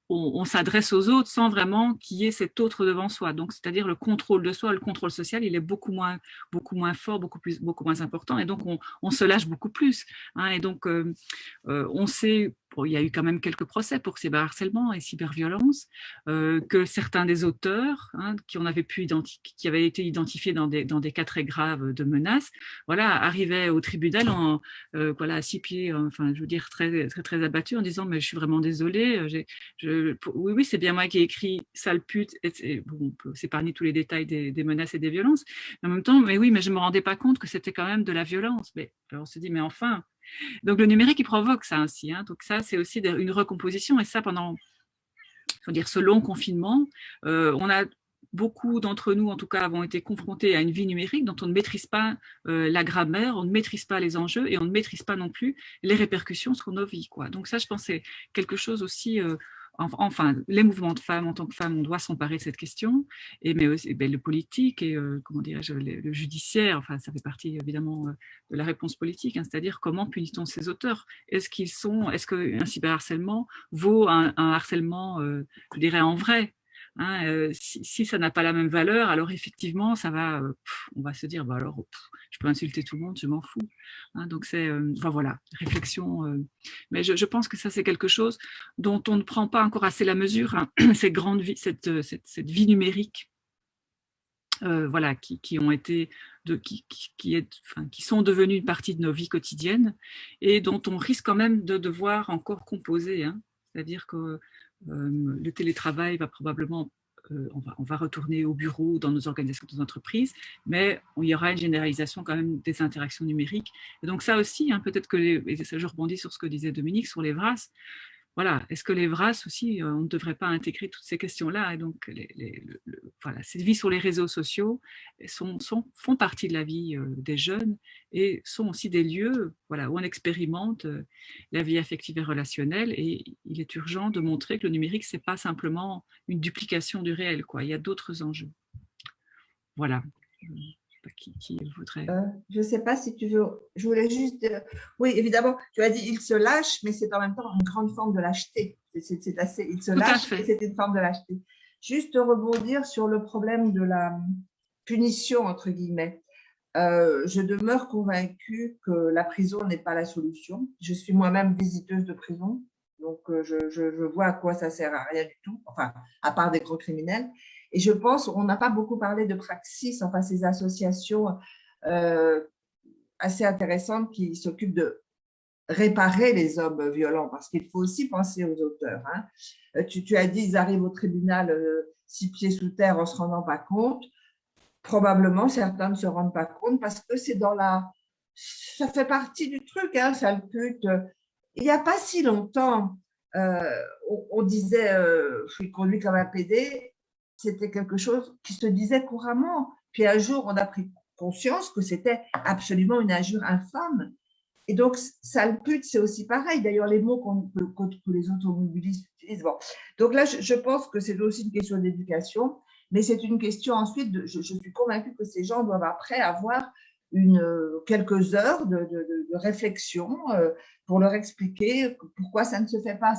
on s'adresse aux autres sans vraiment qu'il y ait cet autre devant soi. Donc, c'est-à-dire le contrôle de soi, le contrôle social, il est beaucoup moins fort, beaucoup moins important, et donc on se lâche beaucoup plus, hein. Et donc on sait, il y a eu quand même quelques procès pour cyberharcèlement et cyberviolence, que certains des auteurs, hein, qui avaient été identifiés dans des cas très graves de menaces, voilà, arrivaient au tribunal voilà, à 6 pieds, enfin, je veux dire, très très très abattus, en disant mais je suis vraiment désolée, oui, c'est bien moi qui ai écrit sale pute, et bon, on peut s'épargner tous les détails des menaces et des violences, mais en même temps, mais oui, mais je me rendais pas compte que c'était quand même de la violence. Mais alors on se dit, mais enfin, donc le numérique, il provoque ça ainsi, hein. Donc ça, c'est aussi une recomposition, et ça pendant, faut dire, ce long confinement, on a beaucoup d'entre nous, en tout cas, avons été confrontés à une vie numérique dont on ne maîtrise pas la grammaire, on ne maîtrise pas les enjeux, et on ne maîtrise pas non plus les répercussions sur nos vies, quoi. Donc ça, je pense, c'est quelque chose aussi. Enfin, les mouvements de femmes, en tant que femmes, on doit s'emparer de cette question, mais aussi le politique et comment dirais-je, le judiciaire. Enfin, ça fait partie évidemment de la réponse politique, hein, c'est-à-dire comment punit-on ces auteurs? Est-ce qu'un cyberharcèlement vaut un harcèlement, je dirais, en vrai? Hein, si ça n'a pas la même valeur, alors effectivement, ça va, on va se dire, bah alors, je peux insulter tout le monde, je m'en fous. Hein, donc c'est, enfin voilà, réflexion. Mais je pense que ça, c'est quelque chose dont on ne prend pas encore assez la mesure, hein, cette vie numérique voilà, qui ont été, qui sont devenus une partie de nos vies quotidiennes et dont on risque quand même de devoir encore composer. Hein. C'est-à-dire que le télétravail va probablement, on va retourner au bureau dans nos organisations, dans nos entreprises, mais il y aura une généralisation quand même des interactions numériques. Et donc ça aussi, hein, peut-être que, et je rebondis sur ce que disait Dominique sur les VRAS, voilà, est-ce que les VRAS aussi, on ne devrait pas intégrer toutes ces questions-là? Et donc, voilà, ces vies sur les réseaux sociaux font partie de la vie des jeunes et sont aussi des lieux, voilà, où on expérimente la vie affective et relationnelle. Et il est urgent de montrer que le numérique, ce n'est pas simplement une duplication du réel, quoi. Il y a d'autres enjeux. Voilà. Qui voudrait… Je ne sais pas si tu veux, je voulais juste dire, oui, évidemment, tu as dit il se lâche, mais c'est en même temps une grande forme de lâcheté. C'est assez, il se lâche, mais c'est une forme de lâcheté. Juste rebondir sur le problème de la punition, entre guillemets. Je demeure convaincue que la prison n'est pas la solution. Je suis moi-même visiteuse de prison, donc je vois à quoi ça sert à rien du tout, enfin, à part des gros criminels. Et je pense, on n'a pas beaucoup parlé de Praxis, enfin ces associations assez intéressantes qui s'occupent de réparer les hommes violents, parce qu'il faut aussi penser aux auteurs. Hein. Tu as dit, ils arrivent au tribunal 6 pieds sous terre en ne se rendant pas compte. Probablement, certains ne se rendent pas compte parce que c'est dans la… Ça fait partie du truc, hein, sale pute. Il n'y a pas si longtemps, on disait je suis conduit comme un PD. C'était quelque chose qui se disait couramment. Puis un jour, on a pris conscience que c'était absolument une injure infâme. Et donc, sale pute, c'est aussi pareil. D'ailleurs, les mots que les automobilistes utilisent. Bon. Donc là, je pense que c'est aussi une question d'éducation, mais c'est une question ensuite, je suis convaincue que ces gens doivent après avoir quelques heures de réflexion pour leur expliquer pourquoi ça ne se fait pas.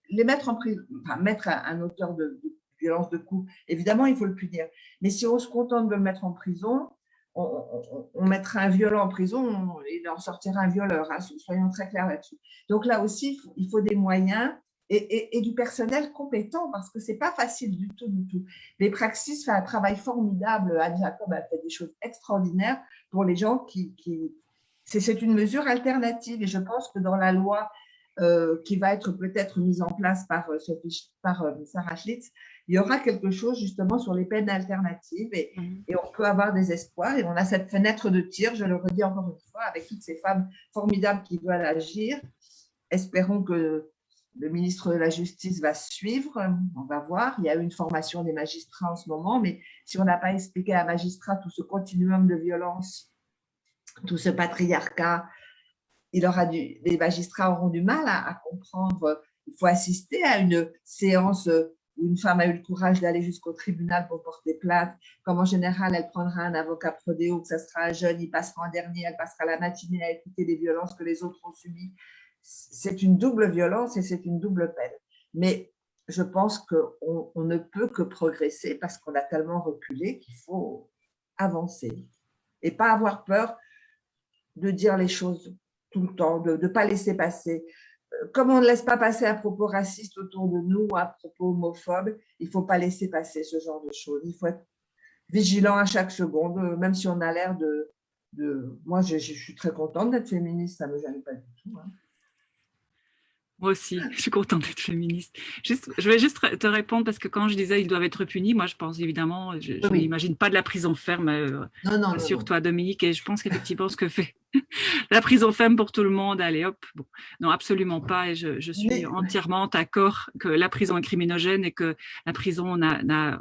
Les mettre en prison, enfin, mettre un auteur de violence de coups, évidemment, il faut le punir. Mais si on se contente de le mettre en prison, on mettra un violent en prison et il en sortira un violeur, hein, soyons très clairs là-dessus. Donc là aussi, il faut des moyens et du personnel compétent parce que ce n'est pas facile du tout, du tout. Les Praxis fait un travail formidable. Anne Jacob a fait des choses extraordinaires pour les gens c'est une mesure alternative et je pense que dans la loi qui va être peut-être mise en place par Sarah Schlitz, il y aura quelque chose justement sur les peines alternatives et on peut avoir des espoirs et on a cette fenêtre de tir, je le redis encore une fois, avec toutes ces femmes formidables qui veulent agir. Espérons que le ministre de la Justice va suivre, on va voir. Il y a eu une formation des magistrats en ce moment, mais si on n'a pas expliqué à un magistrat tout ce continuum de violence, tout ce patriarcat, les magistrats auront du mal à comprendre. Il faut assister à une séance où une femme a eu le courage d'aller jusqu'au tribunal pour porter plainte, comme en général, elle prendra un avocat prodéo, que ce sera un jeune, il passera en dernier, elle passera la matinée à écouter les violences que les autres ont subies. C'est une double violence et c'est une double peine. Mais je pense qu'on ne peut que progresser parce qu'on a tellement reculé qu'il faut avancer et pas avoir peur de dire les choses tout le temps, de ne pas laisser passer. Comme on ne laisse pas passer un propos raciste autour de nous, un propos homophobe, il ne faut pas laisser passer ce genre de choses. Il faut être vigilant à chaque seconde, même si on a l'air de… Moi, je suis très contente d'être féministe, ça ne me gêne pas du tout. Hein. Moi aussi, je suis contente d'être féministe. Je vais juste te répondre parce que quand je disais ils doivent être punis, moi je pense évidemment, je n'imagine pas de la prison ferme, toi Dominique, et je pense qu'effectivement ce que fait la prison ferme pour tout le monde, allez hop, bon, non absolument pas, et je suis entièrement d'accord que la prison est criminogène et que la prison n'a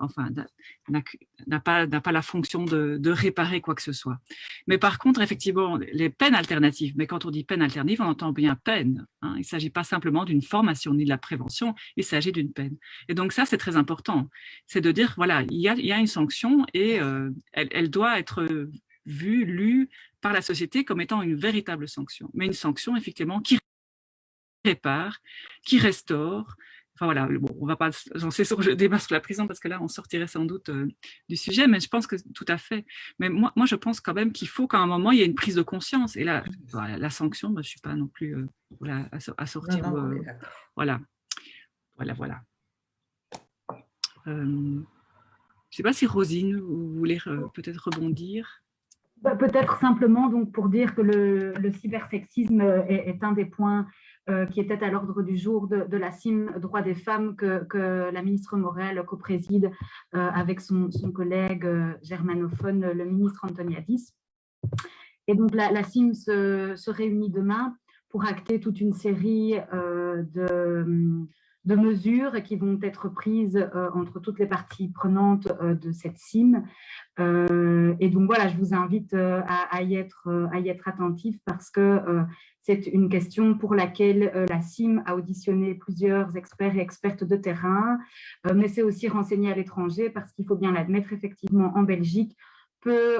pas la fonction de réparer quoi que ce soit. Mais par contre, effectivement, les peines alternatives, mais quand on dit peine alternative, on entend bien peine, hein, il ne s'agit pas simplement d'une formation ni de la prévention, il s'agit d'une peine. Et donc ça, c'est très important, c'est de dire, voilà, il y a une sanction et elle doit être vue, lue par la société comme étant une véritable sanction, mais une sanction effectivement qui répare, qui restaure. Enfin voilà, bon, on ne va pas lancer sur le débat sur la prison parce que là, on sortirait sans doute du sujet, mais je pense que tout à fait. Mais moi je pense quand même qu'il faut qu'à un moment, il y ait une prise de conscience. Et là, voilà, la sanction, je ne suis pas non plus voilà, à sortir. Voilà. Je ne sais pas si Rosine, vous voulez peut-être rebondir. Peut-être simplement donc, pour dire que le cybersexisme est un des points qui était à l'ordre du jour de la CIM droits des femmes que la ministre Morel co-préside avec son collègue germanophone, le ministre Antoniadis. Et donc la CIM se réunit demain pour acter toute une série de mesures qui vont être prises entre toutes les parties prenantes de cette CIM. Et donc voilà, je vous invite à y être attentif parce que c'est une question pour laquelle la CIM a auditionné plusieurs experts et expertes de terrain, mais c'est aussi renseigné à l'étranger parce qu'il faut bien l'admettre, effectivement, en Belgique, peu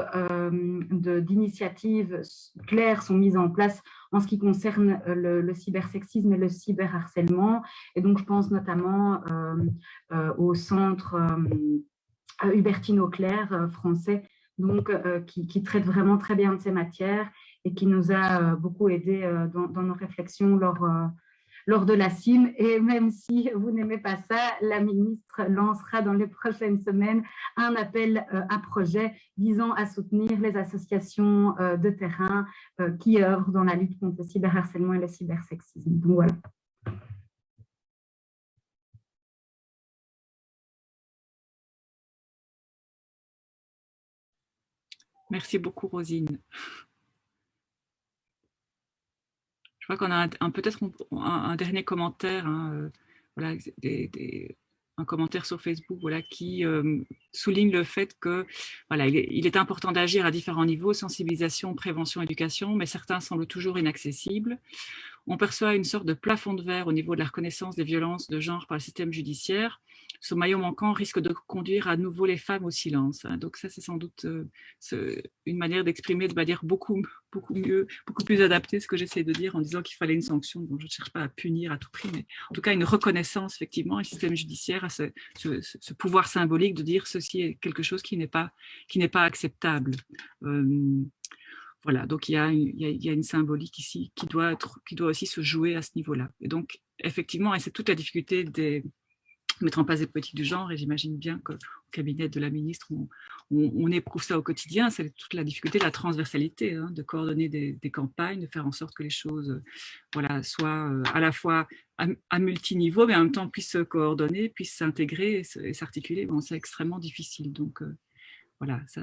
d'initiatives claires sont mises en place en ce qui concerne le cybersexisme et le cyberharcèlement. Et donc, je pense notamment au centre Hubertine Auclair français, donc, qui traite vraiment très bien de ces matières et qui nous a beaucoup aidé dans nos réflexions lors de la CIM. Et même si vous n'aimez pas ça, la ministre lancera dans les prochaines semaines un appel à projet visant à soutenir les associations de terrain qui œuvrent dans la lutte contre le cyberharcèlement et le cybersexisme. Donc voilà. Merci beaucoup, Rosine. Je crois qu'on a peut-être un dernier commentaire, hein, voilà, un commentaire sur Facebook, voilà, qui souligne le fait que voilà, il est important d'agir à différents niveaux, sensibilisation, prévention, éducation, mais certains semblent toujours inaccessibles. On perçoit une sorte de plafond de verre au niveau de la reconnaissance des violences de genre par le système judiciaire. Ce maillon manquant risque de conduire à nouveau les femmes au silence. Donc ça, c'est sans doute une manière d'exprimer de manière beaucoup plus adaptée ce que j'essaie de dire en disant qu'il fallait une sanction. Donc je ne cherche pas à punir à tout prix, mais en tout cas une reconnaissance, effectivement, le système judiciaire a ce pouvoir symbolique de dire ceci est quelque chose qui n'est pas acceptable. Voilà, donc il y a une symbolique ici qui doit aussi se jouer à ce niveau-là. Et donc, effectivement, et c'est toute la difficulté de mettre en place des politiques du genre, et j'imagine bien qu'au cabinet de la ministre, on éprouve ça au quotidien, c'est toute la difficulté de la transversalité, hein, de coordonner des campagnes, de faire en sorte que les choses voilà, soient à la fois à multiniveau, mais en même temps puissent se coordonner, puissent s'intégrer et s'articuler. Bon, c'est extrêmement difficile. Donc, voilà, ça,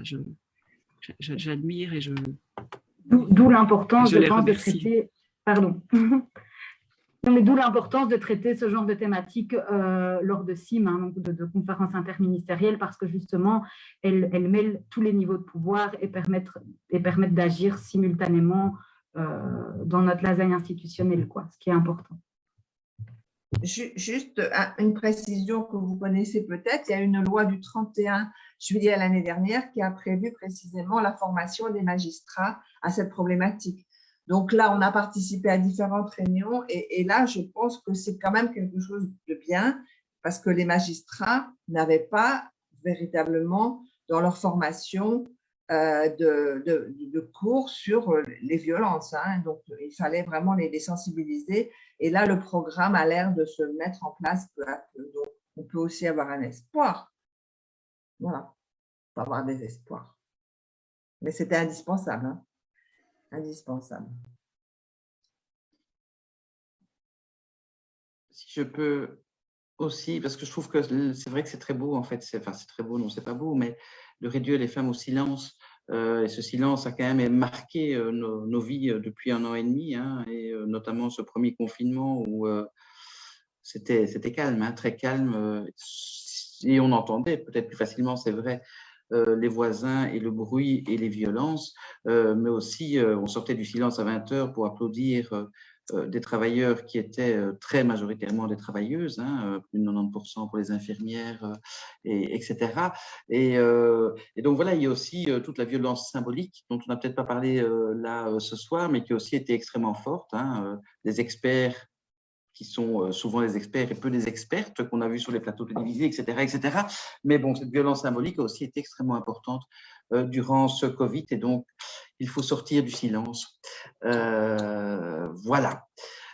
j'admire et je... D'où l'importance, je pense, de traiter... Pardon. D'où l'importance de traiter ce genre de thématiques lors de CIM, hein, donc de conférences interministérielles, parce que justement, elles mêlent tous les niveaux de pouvoir et permettent d'agir simultanément dans notre lasagne institutionnelle, quoi, ce qui est important. Juste une précision que vous connaissez peut-être, il y a une loi du 31 juillet l'année dernière qui a prévu précisément la formation des magistrats à cette problématique. Donc là, on a participé à différentes réunions et là, je pense que c'est quand même quelque chose de bien parce que les magistrats n'avaient pas véritablement dans leur formation de cours sur les violences. Hein. Donc, il fallait vraiment les sensibiliser. Et là, le programme a l'air de se mettre en place peu à peu. Donc, on peut aussi avoir un espoir. Voilà, on peut avoir des espoirs. Mais c'était indispensable. Hein. Indispensable. Si je peux aussi, parce que je trouve que c'est vrai que c'est très beau, en fait. Enfin, c'est très beau, non, c'est pas beau, mais de réduire les femmes au silence. Et ce silence a quand même marqué nos vies depuis 1 an et demi, hein, et notamment ce premier confinement où c'était calme, hein, très calme, et on entendait peut-être plus facilement, c'est vrai, les voisins et le bruit et les violences, mais aussi on sortait du silence à 20h pour applaudir des travailleurs qui étaient très majoritairement des travailleuses, hein, plus de 90% pour les infirmières, etc. Et donc voilà, il y a aussi toute la violence symbolique dont on n'a peut-être pas parlé là ce soir, mais qui a aussi été extrêmement forte. Hein, des experts qui sont souvent les experts et peu des expertes qu'on a vues sur les plateaux télévisés, etc., etc. Mais bon, cette violence symbolique a aussi été extrêmement importante durant ce Covid et donc il faut sortir du silence. Voilà.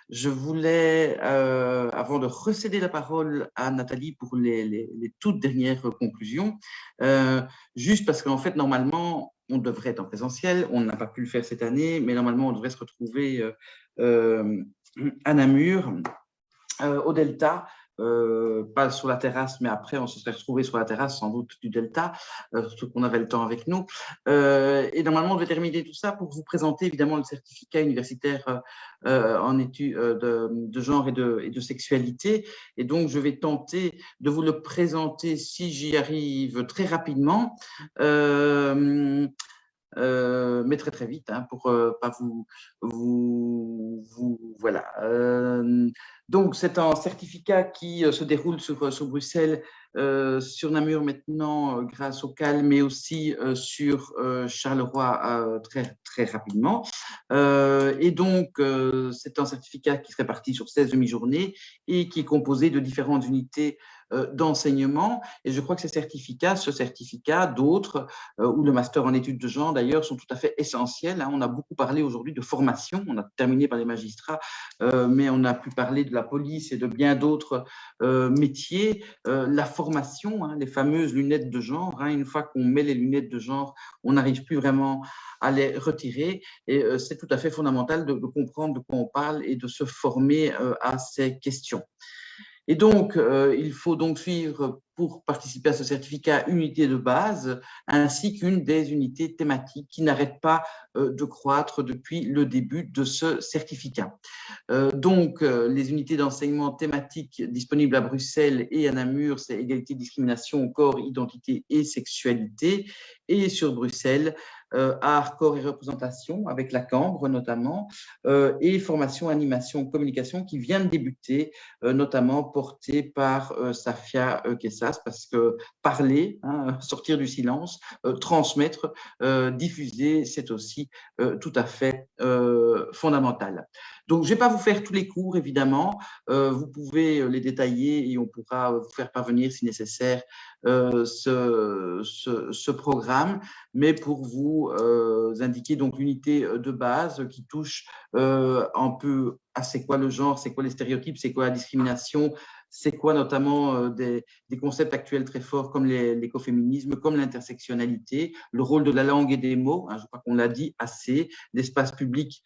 je voulais, avant de recéder la parole à Nathalie pour les toutes dernières conclusions, juste parce qu'en fait, normalement, on devrait être en présentiel, on n'a pas pu le faire cette année, mais normalement, on devrait se retrouver à Namur, au Delta, pas sur la terrasse, mais après, on se serait retrouvé sur la terrasse, sans doute, du Delta, surtout qu'on avait le temps avec nous. Et normalement, on devait terminer tout ça pour vous présenter, évidemment, le certificat universitaire en études de genre et de sexualité. Et donc, je vais tenter de vous le présenter, si j'y arrive, très rapidement. Mais très très vite, hein, pour pas voilà. Donc c'est un certificat qui se déroule sur Bruxelles, sur Namur maintenant grâce au CAL, mais aussi sur Charleroi très très rapidement. Et donc c'est un certificat qui se répartit sur 16 demi-journées et qui est composé de différentes unités d'enseignement. Et je crois que ce certificat, d'autres, ou le master en études de genre d'ailleurs, sont tout à fait essentiels. Hein. On a beaucoup parlé aujourd'hui de formation, on a terminé par les magistrats, mais on a pu parler de la police et de bien d'autres métiers. La formation, hein, les fameuses lunettes de genre, hein, une fois qu'on met les lunettes de genre, on n'arrive plus vraiment à les retirer. Et c'est tout à fait fondamental de comprendre de quoi on parle et de se former à ces questions. Et donc, il faut donc suivre, pour participer à ce certificat, une unité de base, ainsi qu'une des unités thématiques qui n'arrêtent pas de croître depuis le début de ce certificat. Donc, les unités d'enseignement thématiques disponibles à Bruxelles et à Namur, c'est égalité, discrimination, corps, identité et sexualité. Et sur Bruxelles, art, corps et représentation, avec la Cambre notamment, et formation, animation, communication qui vient de débuter, notamment portée par Safia Kessas, parce que parler, hein, sortir du silence, transmettre, diffuser, c'est aussi tout à fait fondamental. Donc, je ne vais pas vous faire tous les cours, évidemment. Vous pouvez les détailler et on pourra vous faire parvenir, si nécessaire, ce programme, mais pour vous indiquer donc l'unité de base qui touche un peu à c'est quoi le genre, c'est quoi les stéréotypes, c'est quoi la discrimination, c'est quoi notamment des concepts actuels très forts comme l'écoféminisme, comme l'intersectionnalité, le rôle de la langue et des mots, hein, je crois qu'on l'a dit assez, l'espace public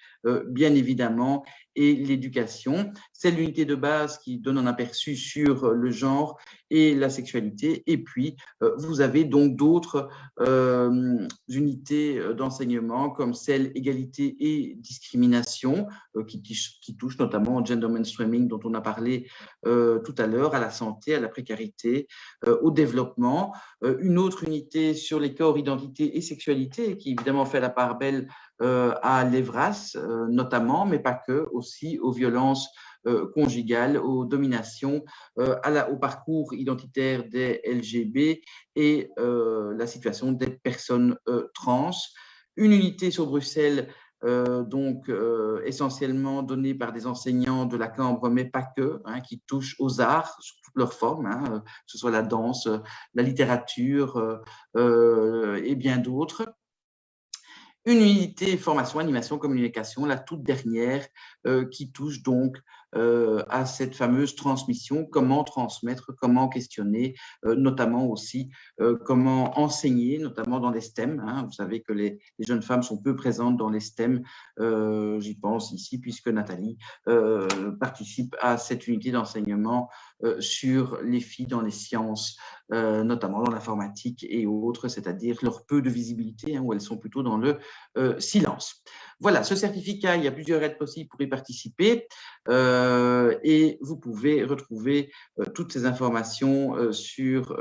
bien évidemment, et l'éducation. C'est l'unité de base qui donne un aperçu sur le genre et la sexualité. Et puis, vous avez donc d'autres unités d'enseignement comme celle égalité et discrimination qui touchent notamment au gender mainstreaming dont on a parlé tout à l'heure, à la santé, à la précarité, au développement. Une autre unité sur les corps, identité et sexualité qui évidemment fait la part belle à l'EVRAS notamment, mais pas que, aussi aux violences conjugales, aux dominations, au parcours identitaire des LGB et la situation des personnes trans. Une unité sur Bruxelles, donc essentiellement donnée par des enseignants de la Cambre, mais pas que, hein, qui touchent aux arts sous toutes leurs formes, hein, que ce soit la danse, la littérature et bien d'autres. Une unité formation, animation, communication, la toute dernière, qui touche donc à cette fameuse transmission, comment transmettre, comment questionner, notamment aussi comment enseigner, notamment dans les STEM. Hein. Vous savez que les jeunes femmes sont peu présentes dans les STEM, j'y pense ici, puisque Nathalie participe à cette unité d'enseignement sur les filles dans les sciences, notamment dans l'informatique et autres, c'est-à-dire leur peu de visibilité, hein, où elles sont plutôt dans le silence. Voilà, ce certificat, il y a plusieurs aides possibles pour y participer et vous pouvez retrouver toutes ces informations sur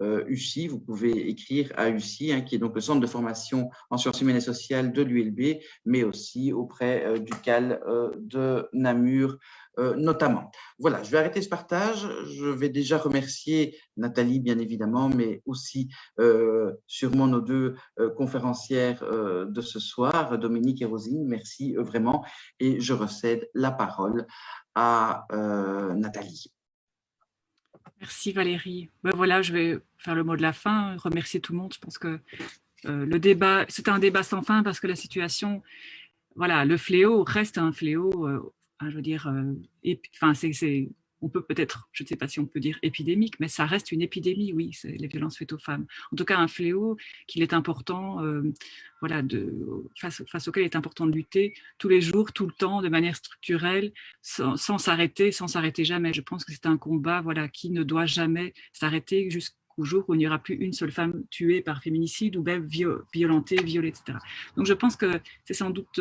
UCI. Vous pouvez écrire à UCI, hein, qui est donc le centre de formation en sciences humaines et sociales de l'ULB, mais aussi auprès du CAL de Namur notamment. Voilà, je vais arrêter ce partage. Je vais déjà remercier Nathalie, bien évidemment, mais aussi sûrement nos deux conférencières de ce soir, Dominique et Rosine. Merci vraiment. Et je recède la parole à Nathalie. Merci Valérie. Ben voilà, je vais faire le mot de la fin, remercier tout le monde. Je pense que le débat, c'était un débat sans fin parce que la situation, voilà, le fléau reste un fléau je veux dire, on peut peut-être, je ne sais pas si on peut dire épidémique, mais ça reste une épidémie, oui, c'est les violences faites aux femmes. En tout cas, un fléau qu'il est important, face auquel il est important de lutter tous les jours, tout le temps, de manière structurelle, sans s'arrêter jamais. Je pense que c'est un combat, qui ne doit jamais s'arrêter jusqu'au jour où il n'y aura plus une seule femme tuée par féminicide ou même violentée, violée, etc. Donc, je pense que c'est sans doute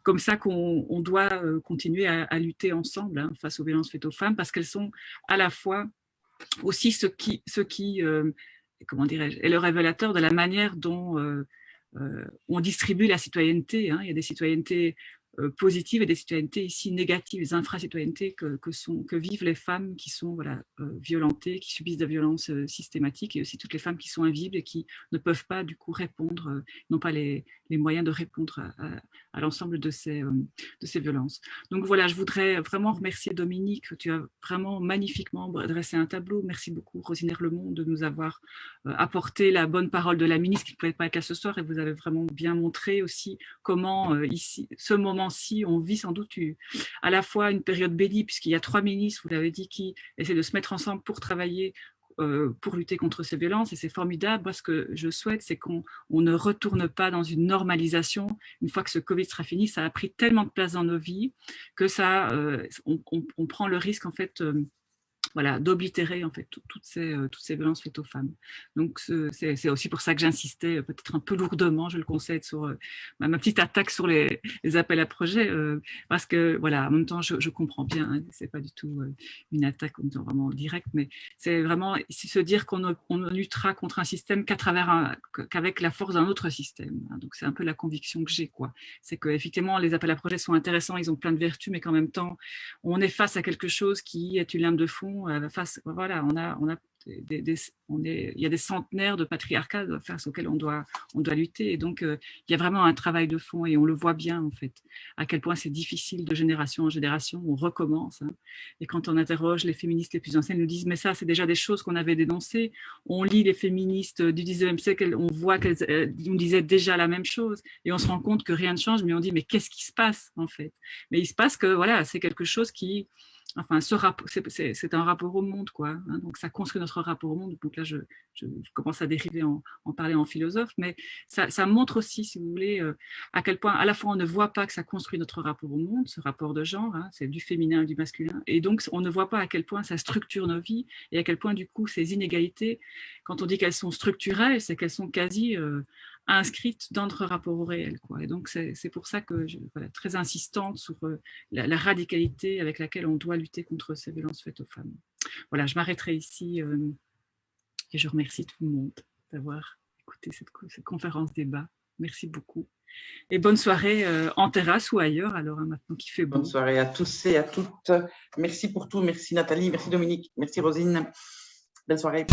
comme ça qu'on doit continuer à lutter ensemble face aux violences faites aux femmes, parce qu'elles sont à la fois aussi ce qui comment dirais-je, est le révélateur de la manière dont on distribue la citoyenneté. Il y a des citoyennetés positives et des citoyennetés ici négatives, des infracitoyennetés que vivent les femmes qui sont violentées, qui subissent des violences systématiques, et aussi toutes les femmes qui sont invisibles et qui ne peuvent pas du coup répondre, n'ont pas les moyens de répondre à l'ensemble de ces violences. Donc voilà, je voudrais vraiment remercier Dominique, tu as vraiment magnifiquement dressé un tableau. Merci beaucoup Rosine Herlemont de nous avoir apporté la bonne parole de la ministre qui ne pouvait pas être là ce soir, et vous avez vraiment bien montré aussi comment ici, ce moment-ci, on vit sans doute à la fois une période bénie, puisqu'il y a 3 ministres, vous l'avez dit, qui essaient de se mettre ensemble pour travailler, pour lutter contre ces violences, et c'est formidable. Moi, ce que je souhaite, c'est qu'on ne retourne pas dans une normalisation. Une fois que ce Covid sera fini, ça a pris tellement de place dans nos vies que on prend le risque, en fait, d'oblitérer en fait toutes ces violences faites aux femmes. Donc c'est aussi pour ça que j'insistais peut-être un peu lourdement, je le concède, sur ma petite attaque sur les appels à projets, parce que en même temps je comprends bien, c'est pas du tout une attaque vraiment directe, mais c'est vraiment se dire qu'on ne luttera contre un système qu'avec la force d'un autre système. Donc c'est un peu la conviction que j'ai, c'est qu'effectivement les appels à projets sont intéressants, ils ont plein de vertus, mais qu'en même temps on est face à quelque chose qui est une lame de fond. Il y a des centenaires de patriarcat face auxquels on doit lutter, et donc il y a vraiment un travail de fond, et on le voit bien en fait, à quel point c'est difficile de génération en génération, on recommence, et quand on interroge les féministes les plus anciennes, ils nous disent mais ça c'est déjà des choses qu'on avait dénoncées. On lit les féministes du 19e siècle, on voit qu'elles nous disaient déjà la même chose, et on se rend compte que rien ne change, mais on dit mais qu'est-ce qui se passe en fait? Mais il se passe que c'est quelque chose qui, enfin, c'est un rapport au monde, donc ça construit notre rapport au monde. Donc là, je commence à dériver en parler en philosophe, mais ça montre aussi, si vous voulez, à quel point, à la fois, on ne voit pas que ça construit notre rapport au monde, ce rapport de genre, c'est du féminin et du masculin, et donc on ne voit pas à quel point ça structure nos vies, et à quel point, du coup, ces inégalités, quand on dit qu'elles sont structurelles, c'est qu'elles sont quasi inscrites dans notre rapport au réel, Et donc, c'est pour ça que je suis très insistante sur la radicalité avec laquelle on doit lutter contre ces violences faites aux femmes. Voilà, je m'arrêterai ici et je remercie tout le monde d'avoir écouté cette conférence débat. Merci beaucoup. Et bonne soirée en terrasse ou ailleurs, alors maintenant qu'il fait beau. Bonne soirée à tous et à toutes. Merci pour tout. Merci Nathalie, merci Dominique, merci Rosine. Bonne soirée.